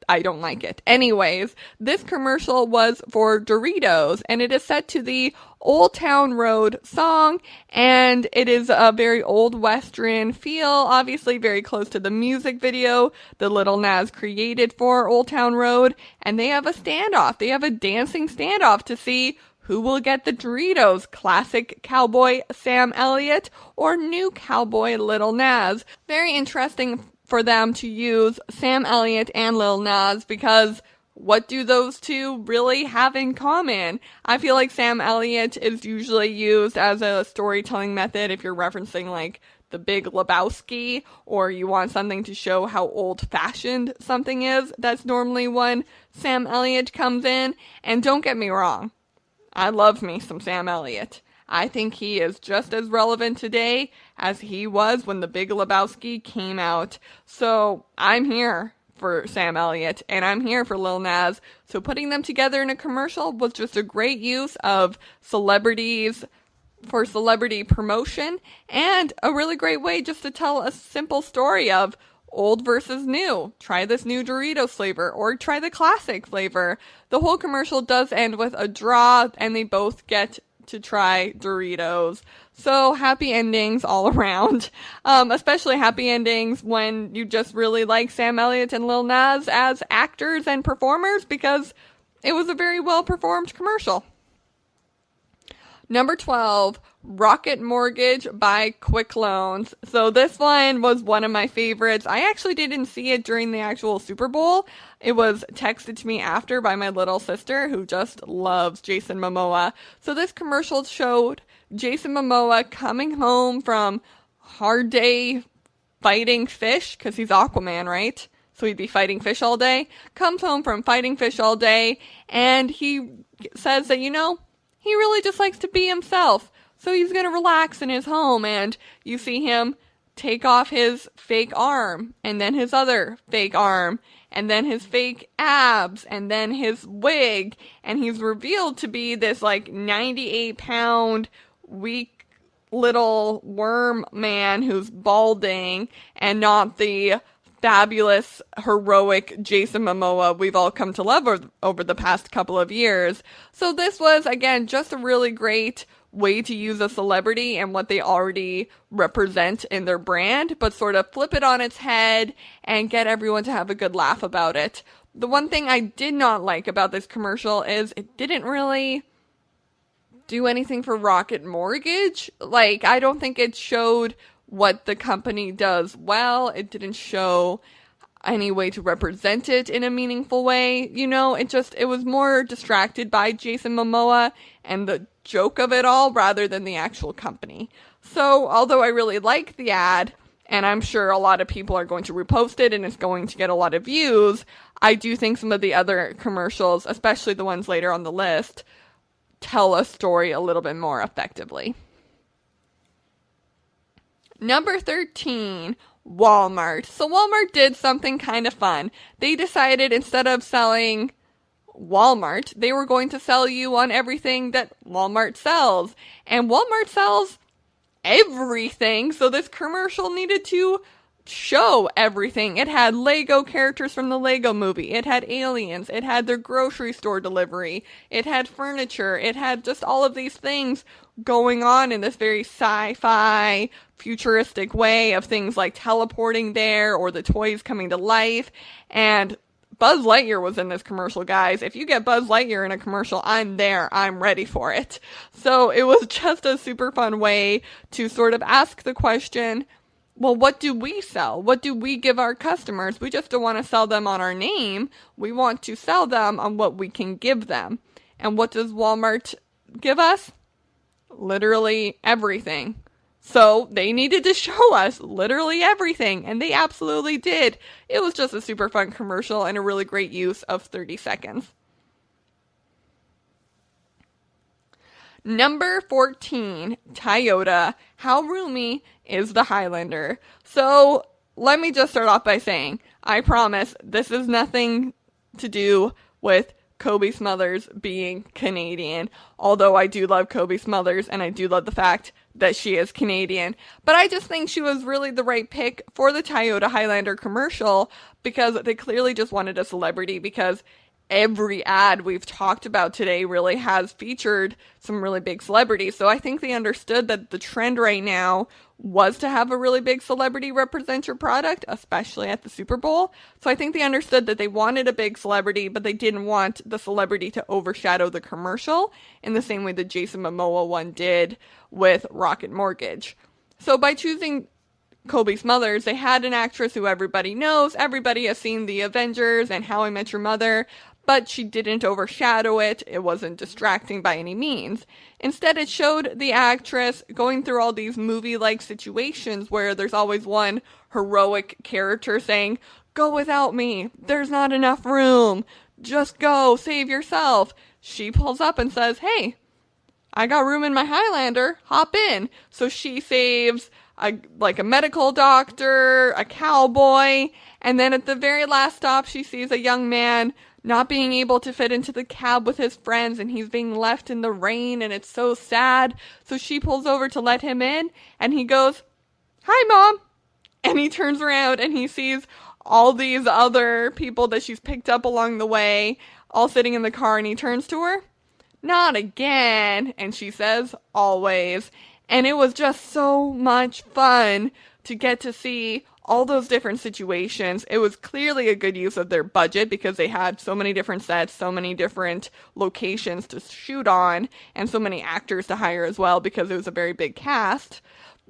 I don't like it. Anyways, this commercial was for Doritos, and it is set to the Old Town Road song, and it is a very old Western feel, obviously very close to the music video that Lil Nas created for Old Town Road, and they have a standoff. They have a dancing standoff to see who will get the Doritos, classic cowboy Sam Elliott or new cowboy Lil Nas. Very interesting for them to use Sam Elliott and Lil Nas, because what do those two really have in common? I feel like Sam Elliott is usually used as a storytelling method if you're referencing like The Big Lebowski, or you want something to show how old-fashioned something is. That's normally when Sam Elliott comes in. And don't get me wrong, I love me some Sam Elliott. I think he is just as relevant today as he was when The Big Lebowski came out. So I'm here for Sam Elliott, and I'm here for Lil Nas. So putting them together in a commercial was just a great use of celebrities for celebrity promotion, and a really great way just to tell a simple story of old versus new. Try this new Doritos flavor, or try the classic flavor. The whole commercial does end with a draw, and they both get to try Doritos. So happy endings all around. Especially happy endings when you just really like Sam Elliott and Lil Nas as actors and performers, because it was a very well performed commercial. Number 12, Rocket Mortgage by Quick Loans. So this one was one of my favorites. I actually didn't see it during the actual Super Bowl. It was texted to me after by my little sister, who just loves Jason Momoa. So this commercial showed Jason Momoa coming home from hard day fighting fish, because he's Aquaman, right? So he'd be fighting fish all day. Comes home from fighting fish all day, and he says that, he really just likes to be himself. So he's going to relax in his home, and you see him take off his fake arm, and then his other fake arm, and then his fake abs, and then his wig, and he's revealed to be this 98-pound, weak little worm man who's balding, and not the fabulous, heroic Jason Momoa we've all come to love over the past couple of years. So this was, again, just a really great way to use a celebrity and what they already represent in their brand, but sort of flip it on its head and get everyone to have a good laugh about it. The one thing I did not like about this commercial is it didn't really do anything for Rocket Mortgage. I don't think it showed what the company does well. It didn't show any way to represent it in a meaningful way. It was more distracted by Jason Momoa and the joke of it all rather than the actual company. So although I really like the ad, and I'm sure a lot of people are going to repost it and it's going to get a lot of views, I do think some of the other commercials, especially the ones later on the list, tell a story a little bit more effectively. Number 13, Walmart. So Walmart did something kind of fun. They decided instead of selling Walmart, they were going to sell you on everything that Walmart sells. And Walmart sells everything, so this commercial needed to show everything. It had Lego characters from the Lego movie. It had aliens. It had their grocery store delivery. It had furniture. It had just all of these things going on in this very sci-fi, futuristic way of things like teleporting there or the toys coming to life. And Buzz Lightyear was in this commercial, guys. If you get Buzz Lightyear in a commercial, I'm there. I'm ready for it. So it was just a super fun way to sort of ask the question, well, what do we sell? What do we give our customers? We just don't want to sell them on our name. We want to sell them on what we can give them. And what does Walmart give us? Literally everything. So they needed to show us literally everything, and they absolutely did. It was just a super fun commercial and a really great use of 30 seconds. Number 14, Toyota. How roomy is the Highlander? So let me just start off by saying, I promise this is nothing to do with Kobe Smulders being Canadian, although I do love Kobe Smulders and I do love the fact that she is Canadian. But I just think she was really the right pick for the Toyota Highlander commercial because they clearly just wanted a celebrity, because every ad we've talked about today really has featured some really big celebrities. So I think they understood that the trend right now was to have a really big celebrity represent your product, especially at the Super Bowl. So I think they understood that they wanted a big celebrity, but they didn't want the celebrity to overshadow the commercial in the same way the Jason Momoa one did with Rocket Mortgage. So by choosing Kobe Smulders, they had an actress who everybody knows. Everybody has seen The Avengers and How I Met Your Mother, but she didn't overshadow it. It wasn't distracting by any means. Instead, it showed the actress going through all these movie-like situations where there's always one heroic character saying, "Go without me. There's not enough room. Just go. Save yourself." She pulls up and says, "Hey, I got room in my Highlander. Hop in." So she saves a medical doctor, a cowboy, and then at the very last stop, she sees a young man not being able to fit into the cab with his friends, and he's being left in the rain, and it's so sad. So she pulls over to let him in, and he goes, "Hi, Mom." And he turns around, and he sees all these other people that she's picked up along the way, all sitting in the car, and he turns to her, "Not again." And she says, "Always." And it was just so much fun to get to see all those different situations. It was clearly a good use of their budget because they had so many different sets, so many different locations to shoot on, and so many actors to hire as well because it was a very big cast.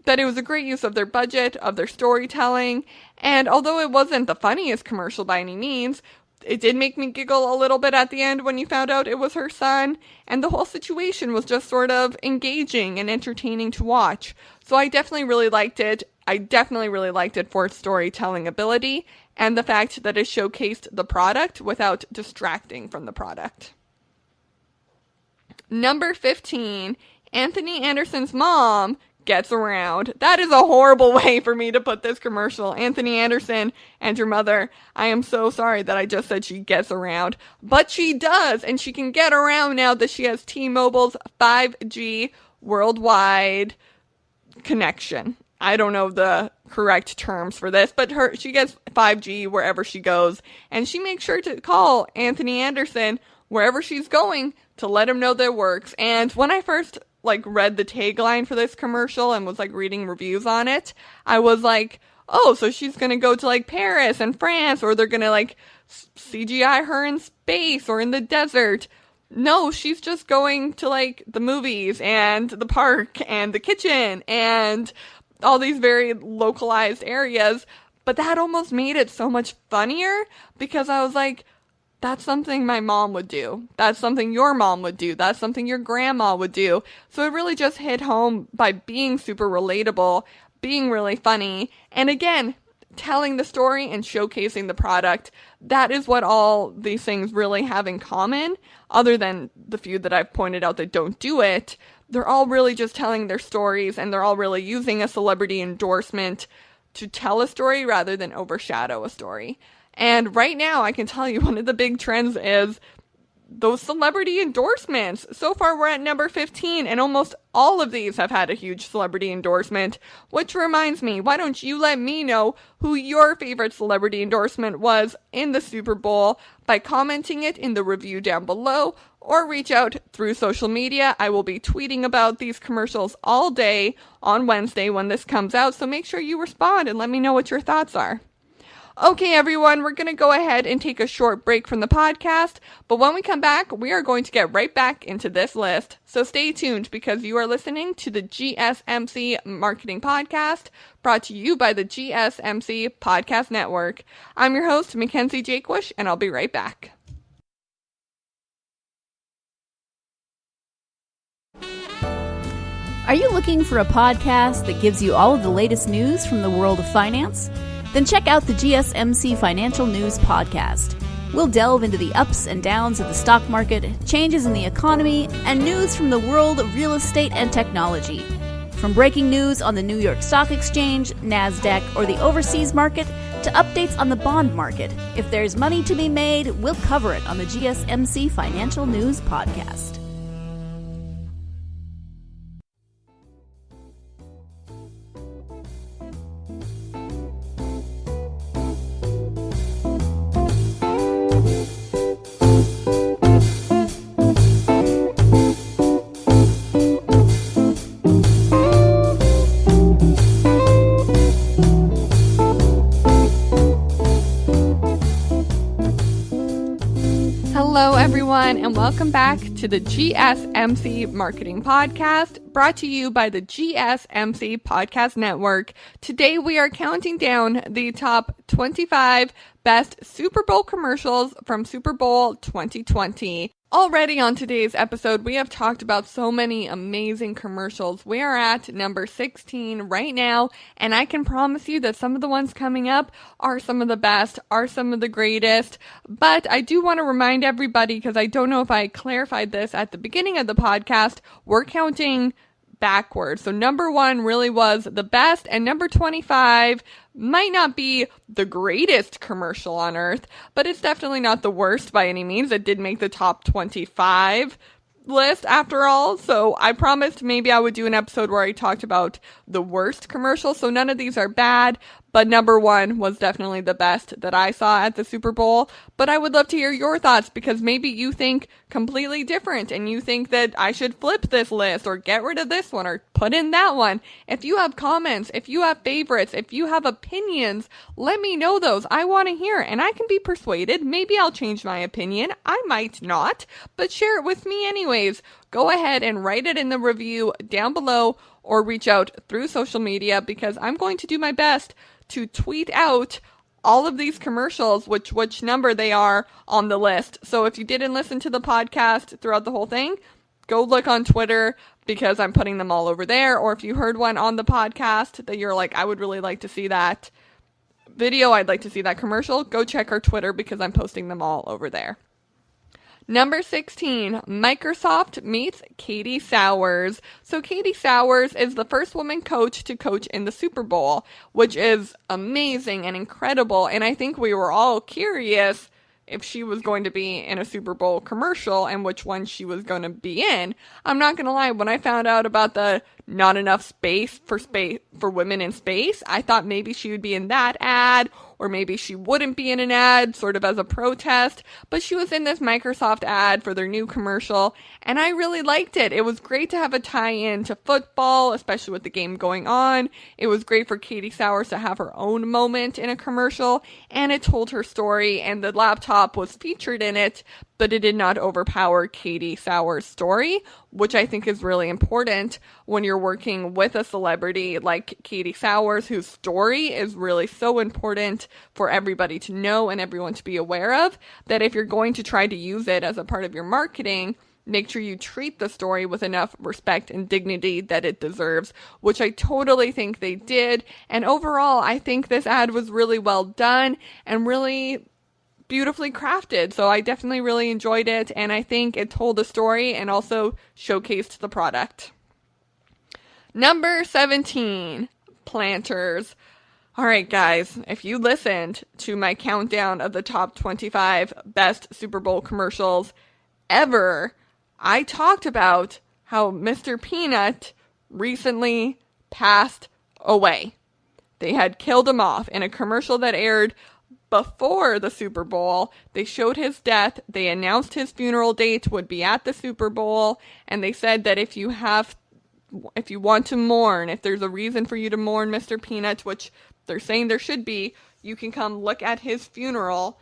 That it was a great use of their budget, of their storytelling, and although it wasn't the funniest commercial by any means, it did make me giggle a little bit at the end when you found out it was her son, and the whole situation was just sort of engaging and entertaining to watch. So I definitely really liked it. I definitely really liked it for its storytelling ability and the fact that it showcased the product without distracting from the product. Number 15, Anthony Anderson's mom gets around. That is a horrible way for me to put this commercial. Anthony Anderson and your mother, I am so sorry that I just said she gets around, but she does, and she can get around now that she has T-Mobile's 5G worldwide connection. I don't know the correct terms for this, but she gets 5G wherever she goes, and she makes sure to call Anthony Anderson wherever she's going to let him know that it works. And when I first read the tagline for this commercial and was reading reviews on it, I was like, oh, so she's gonna go to Paris and France, or they're gonna CGI her in space or in the desert. No, she's just going to the movies and the park and the kitchen and all these very localized areas. But that almost made it so much funnier because I was like, that's something my mom would do. That's something your mom would do. That's something your grandma would do. So it really just hit home by being super relatable, being really funny, and again, telling the story and showcasing the product. That is what all these things really have in common, other than the few that I've pointed out that don't do it. They're all really just telling their stories, and they're all really using a celebrity endorsement to tell a story rather than overshadow a story. And right now, I can tell you one of the big trends is those celebrity endorsements. So far, we're at number 15, and almost all of these have had a huge celebrity endorsement, which reminds me, why don't you let me know who your favorite celebrity endorsement was in the Super Bowl by commenting it in the review down below, or reach out through social media. I will be tweeting about these commercials all day on Wednesday when this comes out, so make sure you respond and let me know what your thoughts are. Okay, everyone, we're going to go ahead and take a short break from the podcast, but when we come back, we are going to get right back into this list. So stay tuned because you are listening to the GSMC Marketing Podcast, brought to you by the GSMC Podcast Network. I'm your host, Mackenzie Jakewish, and I'll be right back. Are you looking for a podcast that gives you all of the latest news from the world of finance? Then check out the GSMC Financial News Podcast. We'll delve into the ups and downs of the stock market, changes in the economy, and news from the world of real estate and technology. From breaking news on the New York Stock Exchange, NASDAQ, or the overseas market, to updates on the bond market, if there's money to be made, we'll cover it on the GSMC Financial News Podcast. Hello, everyone, and welcome back to the GSMC Marketing Podcast, brought to you by the GSMC Podcast Network. Today, we are counting down the top 25 best Super Bowl commercials from Super Bowl 2020. Already on today's episode, we have talked about so many amazing commercials. We are at number 16 right now, and I can promise you that some of the ones coming up are some of the best, are some of the greatest. But I do want to remind everybody, because I don't know if I clarified this at the beginning of the podcast, we're counting backwards. So number 1 really was the best, and number 25 might not be the greatest commercial on earth, but it's definitely not the worst by any means. It did make the top 25 list after all. So I promised maybe I would do an episode where I talked about the worst commercial. So none of these are bad, but number 1 was definitely the best that I saw at the Super Bowl. But I would love to hear your thoughts, because maybe you think completely different and you think that I should flip this list or get rid of this one or put in that one. If you have comments, if you have favorites, if you have opinions, let me know those. I want to hear, and I can be persuaded. Maybe I'll change my opinion. I might not, but share it with me anyways. Go ahead and write it in the review down below or reach out through social media, because I'm going to do my best to tweet out all of these commercials, which number they are on the list. So if you didn't listen to the podcast throughout the whole thing, go look on Twitter, because I'm putting them all over there. Or if you heard one on the podcast that you're like, I would really like to see that video, I'd like to see that commercial, go check our Twitter, because I'm posting them all over there. Number 16, Microsoft meets Katie Sowers. So Katie Sowers is the first woman coach to coach in the Super Bowl, which is amazing and incredible. And I think we were all curious if she was going to be in a Super Bowl commercial and which one she was going to be in. I'm not going to lie, when I found out about the not enough space for women in space, I thought maybe she would be in that ad, or maybe she wouldn't be in an ad, sort of as a protest, but she was in this Microsoft ad for their new commercial, and I really liked it. It was great to have a tie-in to football, especially with the game going on. It was great for Katie Sowers to have her own moment in a commercial, and it told her story, and the laptop was featured in it. but it did not overpower Katie Sowers' story, which I think is really important when you're working with a celebrity like Katie Sowers, whose story is really so important for everybody to know and everyone to be aware of, that if you're going to try to use it as a part of your marketing, make sure you treat the story with enough respect and dignity that it deserves, which I totally think they did. And overall, I think this ad was really well done and really beautifully crafted. So I definitely really enjoyed it, and I think it told a story and also showcased the product. Number 17, Planters. All right, guys, if you listened to my countdown of the top 25 best Super Bowl commercials ever, I talked about how Mr. Peanut recently passed away. They had killed him off in a commercial that aired before the Super Bowl. They showed his death. They announced his funeral date would be at the Super Bowl. And they said that if you want to mourn, if there's a reason for you to mourn Mr. Peanut, which they're saying there should be, you can come look at his funeral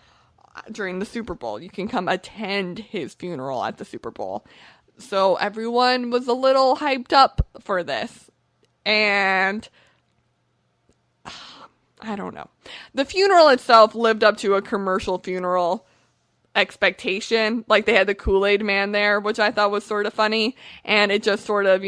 during the Super Bowl. You can come attend his funeral at the Super Bowl. So everyone was a little hyped up for this. And I don't know. The funeral itself lived up to a commercial funeral expectation. Like, they had the Kool-Aid man there, which I thought was sort of funny. And it just sort of,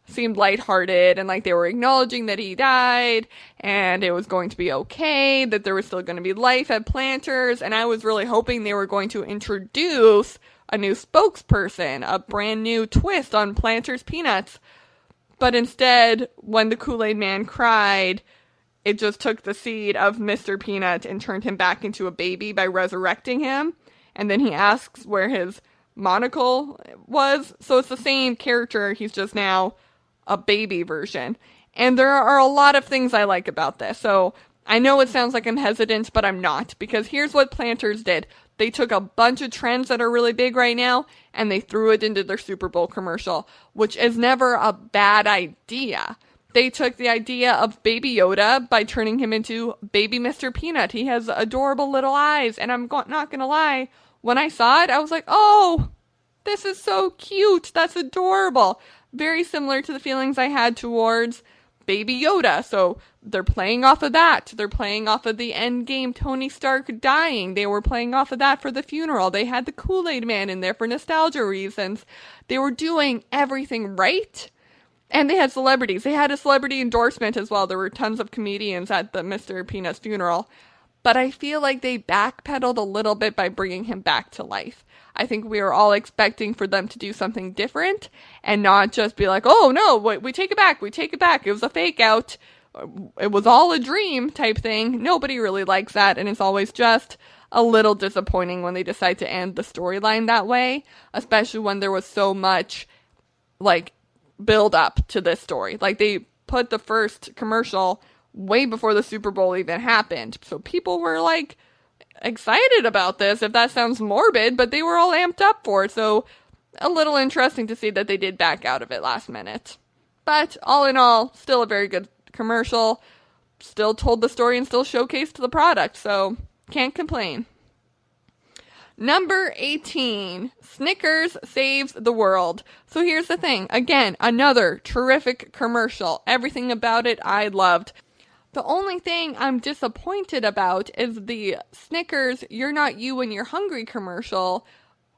seemed lighthearted, and like they were acknowledging that he died and it was going to be okay, that there was still going to be life at Planters. And I was really hoping they were going to introduce a new spokesperson, a brand new twist on Planters Peanuts. But instead, when the Kool-Aid man cried, it just took the seed of Mr. Peanut and turned him back into a baby by resurrecting him. And then he asks where his monocle was. So it's the same character, he's just now a baby version. And there are a lot of things I like about this. So I know it sounds like I'm hesitant, but I'm not, because here's what Planters did. They took a bunch of trends that are really big right now and they threw it into their Super Bowl commercial, which is never a bad idea. They took the idea of Baby Yoda by turning him into Baby Mr. Peanut. He has adorable little eyes, and I'm not gonna lie, when I saw it, I was like, oh, this is so cute. That's adorable. Very similar to the feelings I had towards Baby Yoda. So they're playing off of that. They're playing off of the Endgame Tony Stark dying. They were playing off of that for the funeral. They had the Kool-Aid man in there for nostalgia reasons. They were doing everything right. And they had celebrities. They had a celebrity endorsement as well. There were tons of comedians at the Mr. Peanut's funeral. But I feel like they backpedaled a little bit by bringing him back to life. I think we were all expecting for them to do something different and not just be like, oh no, we take it back. We take it back. It was a fake out. It was all a dream type thing. Nobody really likes that. And it's always just a little disappointing when they decide to end the storyline that way, especially when there was so much like build up to this story. Like, they put the first commercial way before the Super Bowl even happened. So people were like excited about this, if that sounds morbid, but they were all amped up for it. So a little interesting to see that they did back out of it last minute. But all in all, still a very good commercial. Still told the story and still showcased the product. So can't complain. Number 18, Snickers saves the world. So here's the thing. Again, another terrific commercial. Everything about it I loved. The only thing I'm disappointed about is the Snickers You're Not You When You're Hungry commercial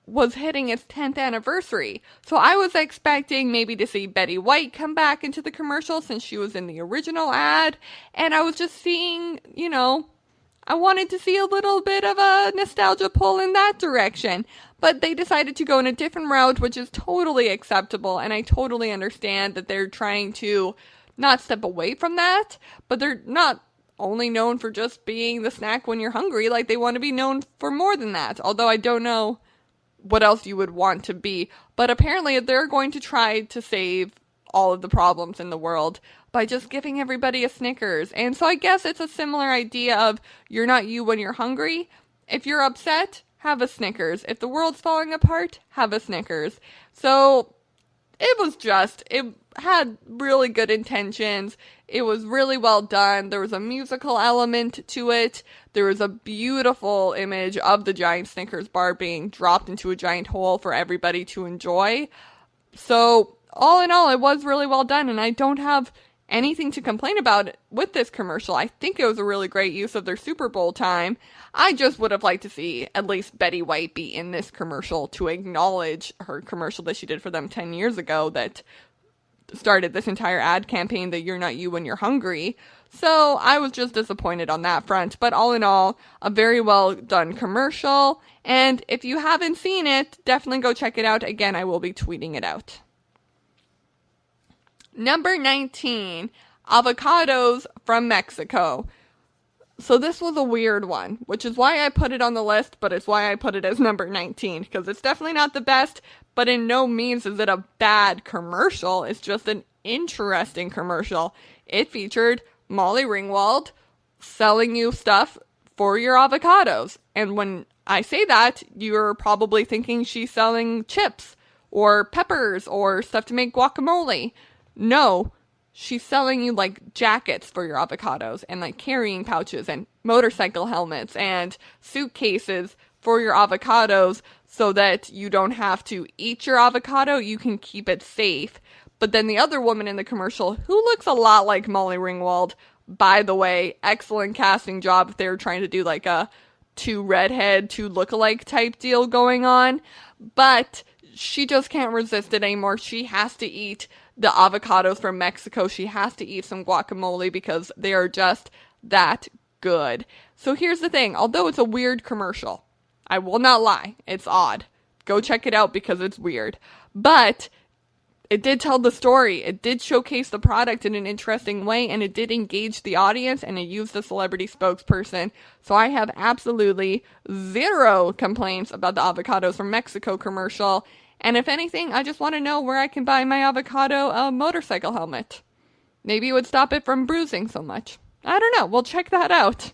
was hitting its 10th anniversary. So I was expecting maybe to see Betty White come back into the commercial since she was in the original ad. And I was just seeing, I wanted to see a little bit of a nostalgia pull in that direction. But they decided to go in a different route, which is totally acceptable. And I totally understand that they're trying to not step away from that, but they're not only known for just being the snack when you're hungry. Like, they want to be known for more than that. Although I don't know what else you would want to be. But apparently they're going to try to save all of the problems in the world by just giving everybody a Snickers. And so I guess it's a similar idea of you're not you when you're hungry. If you're upset, have a Snickers. If the world's falling apart, have a Snickers. So it was just, had really good intentions. It was really well done. There was a musical element to it. There was a beautiful image of the giant Snickers bar being dropped into a giant hole for everybody to enjoy. So all in all, it was really well done, and I don't have anything to complain about with this commercial. I think it was a really great use of their Super Bowl time. I just would have liked to see at least Betty White be in this commercial to acknowledge her commercial that she did for them 10 years ago that started this entire ad campaign that you're not you when you're hungry. So I was just disappointed on that front. But all in all, a very well done commercial. And if you haven't seen it, definitely go check it out. Again, I will be tweeting it out. Number 19, avocados from Mexico. So this was a weird one, which is why I put it on the list, but it's why I put it as number 19, because it's definitely not the best, but in no means is it a bad commercial. It's just an interesting commercial. It featured Molly Ringwald selling you stuff for your avocados. And when I say that, you're probably thinking she's selling chips or peppers or stuff to make guacamole. No, she's selling you like jackets for your avocados and like carrying pouches and motorcycle helmets and suitcases for your avocados so that you don't have to eat your avocado, you can keep it safe. But then the other woman in the commercial, who looks a lot like Molly Ringwald, by the way, excellent casting job if they were trying to do like a two lookalike type deal going on. But she just can't resist it anymore. She has to eat the avocados from Mexico. She has to eat some guacamole because they are just that good. So here's the thing. Although it's a weird commercial, I will not lie, it's odd. Go check it out because it's weird. But it did tell the story. It did showcase the product in an interesting way, and it did engage the audience, and it used the celebrity spokesperson. So I have absolutely zero complaints about the avocados from Mexico commercial. And if anything, I just want to know where I can buy my avocado motorcycle helmet. Maybe it would stop it from bruising so much. I don't know. We'll check that out.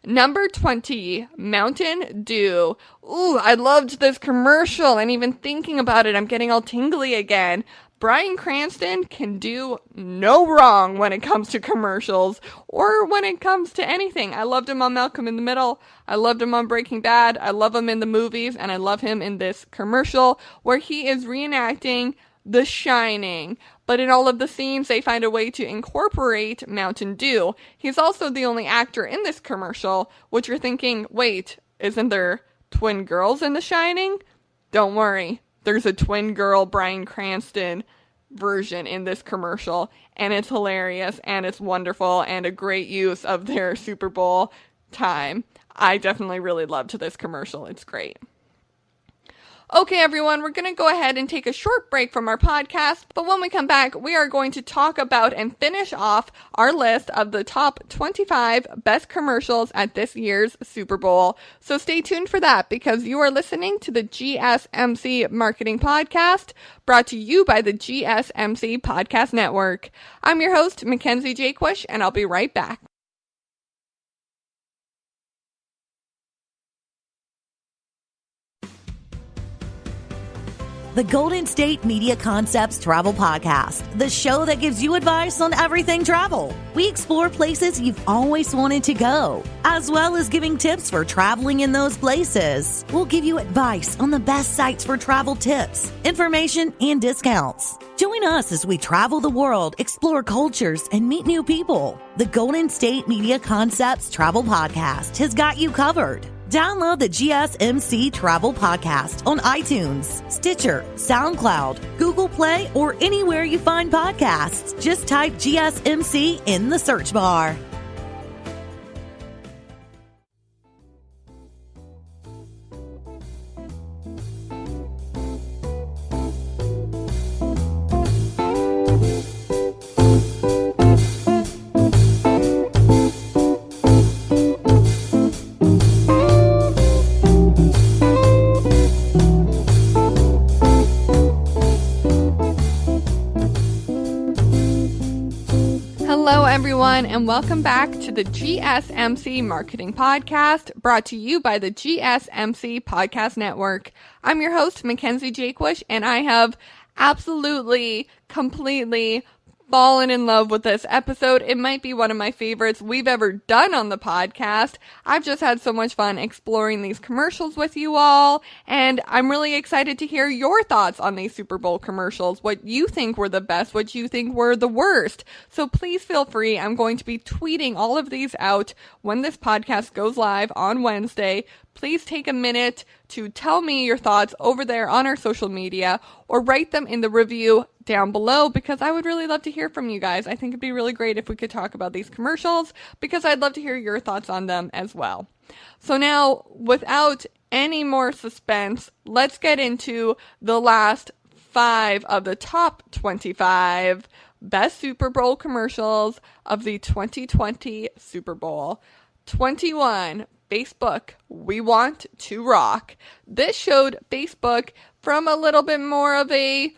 Number 20, Mountain Dew. Ooh, I loved this commercial, and even thinking about it, I'm getting all tingly again. Bryan Cranston can do no wrong when it comes to commercials or when it comes to anything. I loved him on Malcolm in the Middle. I loved him on Breaking Bad. I love him in the movies, and I love him in this commercial where he is reenacting The Shining. But in all of the scenes, they find a way to incorporate Mountain Dew. He's also the only actor in this commercial, which you're thinking, wait, isn't there twin girls in The Shining? Don't worry. There's a twin girl Bryan Cranston version in this commercial, and it's hilarious, and it's wonderful, and a great use of their Super Bowl time. I definitely really loved this commercial. It's great. Okay, everyone, we're going to go ahead and take a short break from our podcast, but when we come back, we are going to talk about and finish off our list of the top 25 best commercials at this year's Super Bowl. So stay tuned for that, because you are listening to the GSMC Marketing Podcast, brought to you by the GSMC Podcast Network. I'm your host, Mackenzie Jaquish, and I'll be right back. The Golden State Media Concepts Travel Podcast, the show that gives you advice on everything travel. We explore places you've always wanted to go, as well as giving tips for traveling in those places. We'll give you advice on the best sites for travel tips, information, and discounts. Join us as we travel the world, explore cultures, and meet new people. The Golden State Media Concepts Travel Podcast has got you covered. Download the GSMC Travel Podcast on iTunes, Stitcher, SoundCloud, Google Play, or anywhere you find podcasts. Just type GSMC in the search bar. And welcome back to the GSMC Marketing Podcast, brought to you by the GSMC Podcast Network. I'm your host, Mackenzie Jaquish, and I have absolutely, completely fallen in love with this episode. It might be one of my favorites we've ever done on the podcast. I've just had so much fun exploring these commercials with you all, and I'm really excited to hear your thoughts on these Super Bowl commercials, what you think were the best, what you think were the worst. So please feel free. I'm going to be tweeting all of these out when this podcast goes live on Wednesday. Please take a minute to tell me your thoughts over there on our social media, or write them in the review down below, because I would really love to hear from you guys. I think it'd be really great if we could talk about these commercials, because I'd love to hear your thoughts on them as well. So now, without any more suspense, let's get into the last 5 of the top 25 best Super Bowl commercials of the 2020 Super Bowl. 21. Facebook, we want to rock. This showed Facebook from a little bit more of a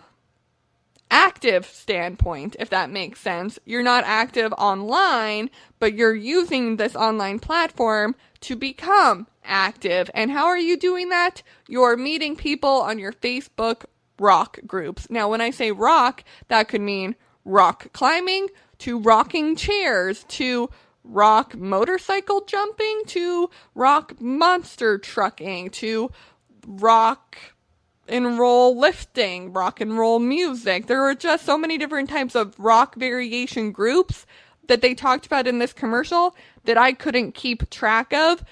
active standpoint, if that makes sense. You're not active online, but you're using this online platform to become active. And how are you doing that? You're meeting people on your Facebook rock groups. Now, when I say rock, that could mean rock climbing, to rocking chairs, to rock motorcycle jumping, to rock monster trucking, to rock and roll lifting, rock and roll music. There were just so many different types of rock variation groups that they talked about in this commercial that I couldn't keep track of.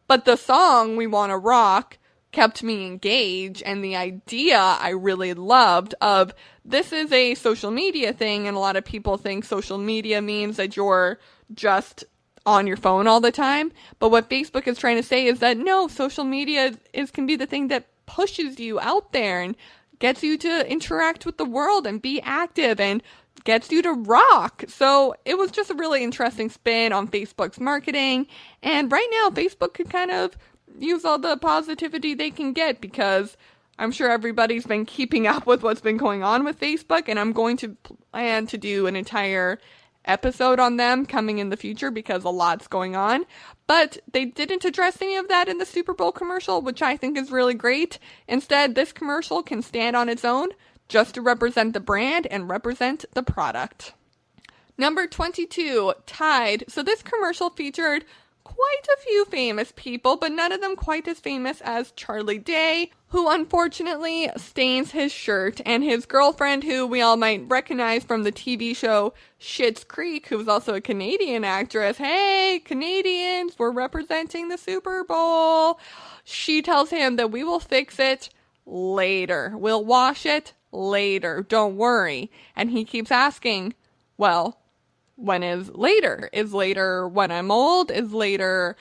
But the song, We Wanna Rock, kept me engaged, and the idea I really loved of, this is a social media thing, and a lot of people think social media means that you're just on your phone all the time. But what Facebook is trying to say is that no, social media can be the thing that pushes you out there and gets you to interact with the world and be active and gets you to rock. So it was just a really interesting spin on Facebook's marketing. And right now, Facebook could kind of use all the positivity they can get, because I'm sure everybody's been keeping up with what's been going on with Facebook, and I'm going to plan to do an entire episode on them coming in the future, because a lot's going on. But they didn't address any of that in the Super Bowl commercial, which I think is really great. Instead, this commercial can stand on its own just to represent the brand and represent the product. Number 22, Tide. So this commercial featured quite a few famous people, but none of them quite as famous as Charlie Day, who unfortunately stains his shirt, and his girlfriend, who we all might recognize from the TV show Schitt's Creek, who was also a Canadian actress. Hey, Canadians, we're representing the Super Bowl. She tells him that we will fix it later. We'll wash it later. Don't worry. And he keeps asking, well, when is later? Is later when I'm old? Is later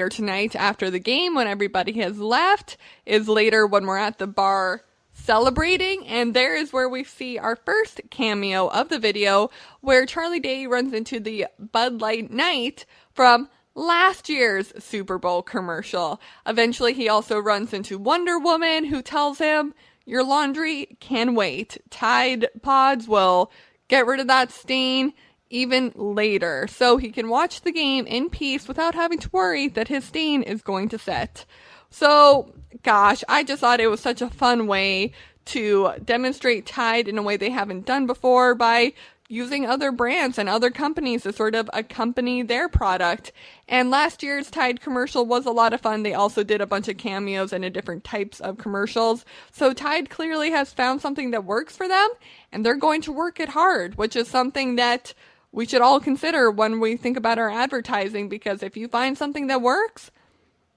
tonight after the game when everybody has left? Is later when we're at the bar celebrating? And there is where we see our first cameo of the video, where Charlie Day runs into the Bud Light Knight from last year's Super Bowl commercial. Eventually, he also runs into Wonder Woman, who tells him, your laundry can wait. Tide Pods will get rid of that stain even later, so he can watch the game in peace without having to worry that his stain is going to set. So, gosh, I just thought it was such a fun way to demonstrate Tide in a way they haven't done before, by using other brands and other companies to sort of accompany their product. And last year's Tide commercial was a lot of fun. They also did a bunch of cameos and different types of commercials. So Tide clearly has found something that works for them, and they're going to work it hard, which is something that we should all consider when we think about our advertising, because if you find something that works,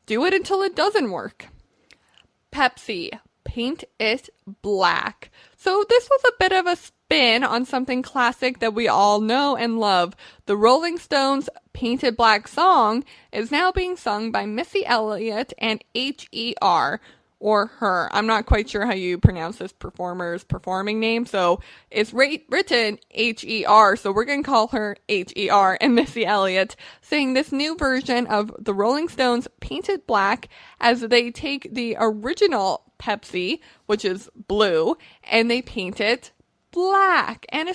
do it until it doesn't work. Pepsi, paint it black. So this was a bit of a spin on something classic that we all know and love. The Rolling Stones' Paint It Black song is now being sung by Missy Elliott and H.E.R., or her. I'm not quite sure how you pronounce this performer's performing name, so it's written H-E-R, so we're going to call her H-E-R, and Missy Elliott sing this new version of the Rolling Stones' Paint It Black, as they take the original Pepsi, which is blue, and they paint it black. And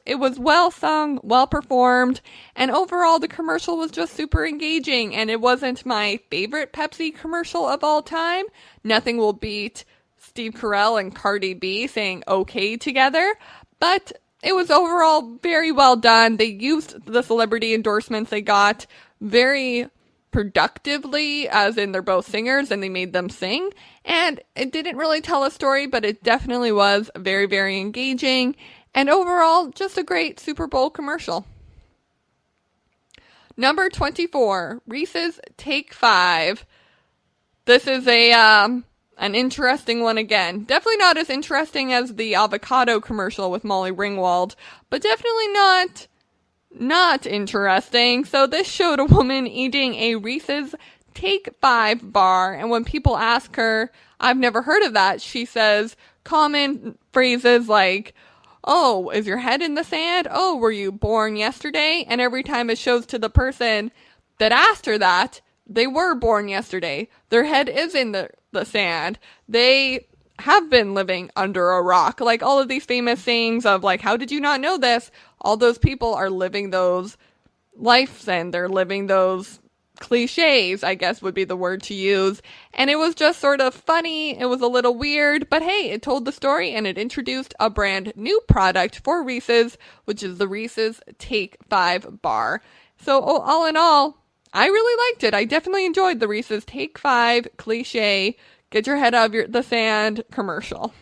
it was well sung, well performed, and overall the commercial was just super engaging. And it wasn't my favorite Pepsi commercial of all time. Nothing will beat Steve Carell and Cardi B saying okay together, but it was overall very well done. They used the celebrity endorsements they got very productively, as in they're both singers and they made them sing. And it didn't really tell a story, but it definitely was very, very engaging. And overall, just a great Super Bowl commercial. Number 24, Reese's Take 5. This is an interesting one again. Definitely not as interesting as the avocado commercial with Molly Ringwald, but definitely not interesting. So this showed a woman eating a Reese's Take 5 bar, and when people ask her, I've never heard of that, she says common phrases like, oh, is your head in the sand? Oh, were you born yesterday? And every time it shows to the person that asked her that, they were born yesterday. Their head is in the sand. They have been living under a rock. Like all of these famous sayings of like, how did you not know this? All those people are living those lives and they're living those cliches, I guess would be the word to use. And it was just sort of funny. It was a little weird, but hey, it told the story and it introduced a brand new product for Reese's, which is the Reese's Take 5 bar. So all in all, I really liked it. I definitely enjoyed the Reese's Take 5 cliche, get your head out of the sand commercial.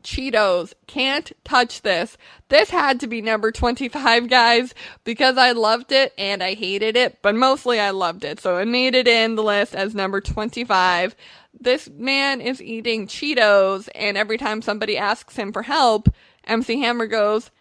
Cheetos, can't touch this. This had to be number 25, guys, because I loved it and I hated it, but mostly I loved it. So it made it in the list as number 25. This man is eating Cheetos, and every time somebody asks him for help, MC Hammer goes,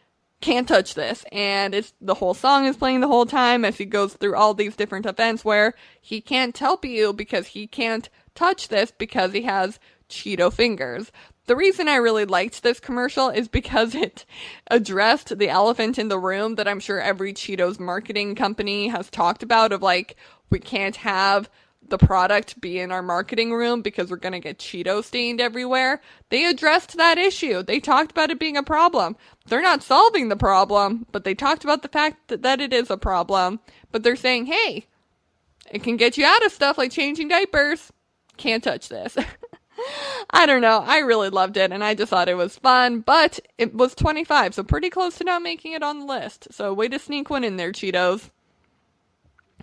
can't touch this. And the whole song is playing the whole time as he goes through all these different events where he can't help you because he can't touch this because he has Cheeto fingers. The reason I really liked this commercial is because it addressed the elephant in the room that I'm sure every Cheetos marketing company has talked about of like, we can't have the product be in our marketing room because we're going to get Cheeto stained everywhere. They addressed that issue. They talked about it being a problem. They're not solving the problem, but they talked about the fact that it is a problem. But they're saying, hey, it can get you out of stuff like changing diapers. Can't touch this. I don't know. I really loved it, and I just thought it was fun, but it was 25, so pretty close to not making it on the list. So way to sneak one in there, Cheetos.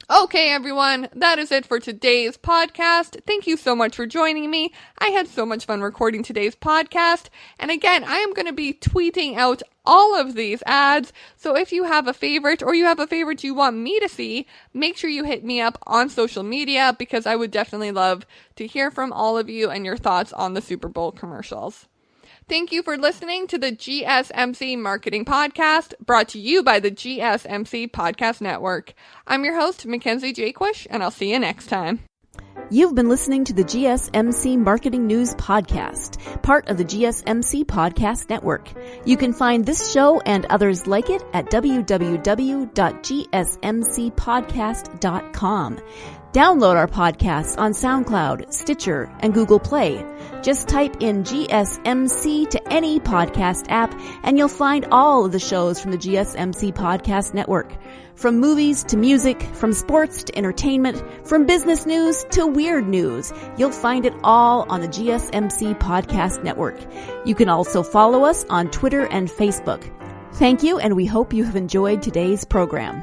Okay, everyone, that is it for today's podcast. Thank you so much for joining me. I had so much fun recording today's podcast. And again, I am going to be tweeting out all of these ads. So if you have a favorite or you have a favorite you want me to see, make sure you hit me up on social media because I would definitely love to hear from all of you and your thoughts on the Super Bowl commercials. Thank you for listening to the GSMC Marketing Podcast, brought to you by the GSMC Podcast Network. I'm your host, Mackenzie Jaquish, and I'll see you next time. You've been listening to the GSMC Marketing News Podcast, part of the GSMC Podcast Network. You can find this show and others like it at www.gsmcpodcast.com. Download our podcasts on SoundCloud, Stitcher, and Google Play. Just type in GSMC to any podcast app, and you'll find all of the shows from the GSMC Podcast Network. From movies to music, from sports to entertainment, from business news to weird news, you'll find it all on the GSMC Podcast Network. You can also follow us on Twitter and Facebook. Thank you, and we hope you have enjoyed today's program.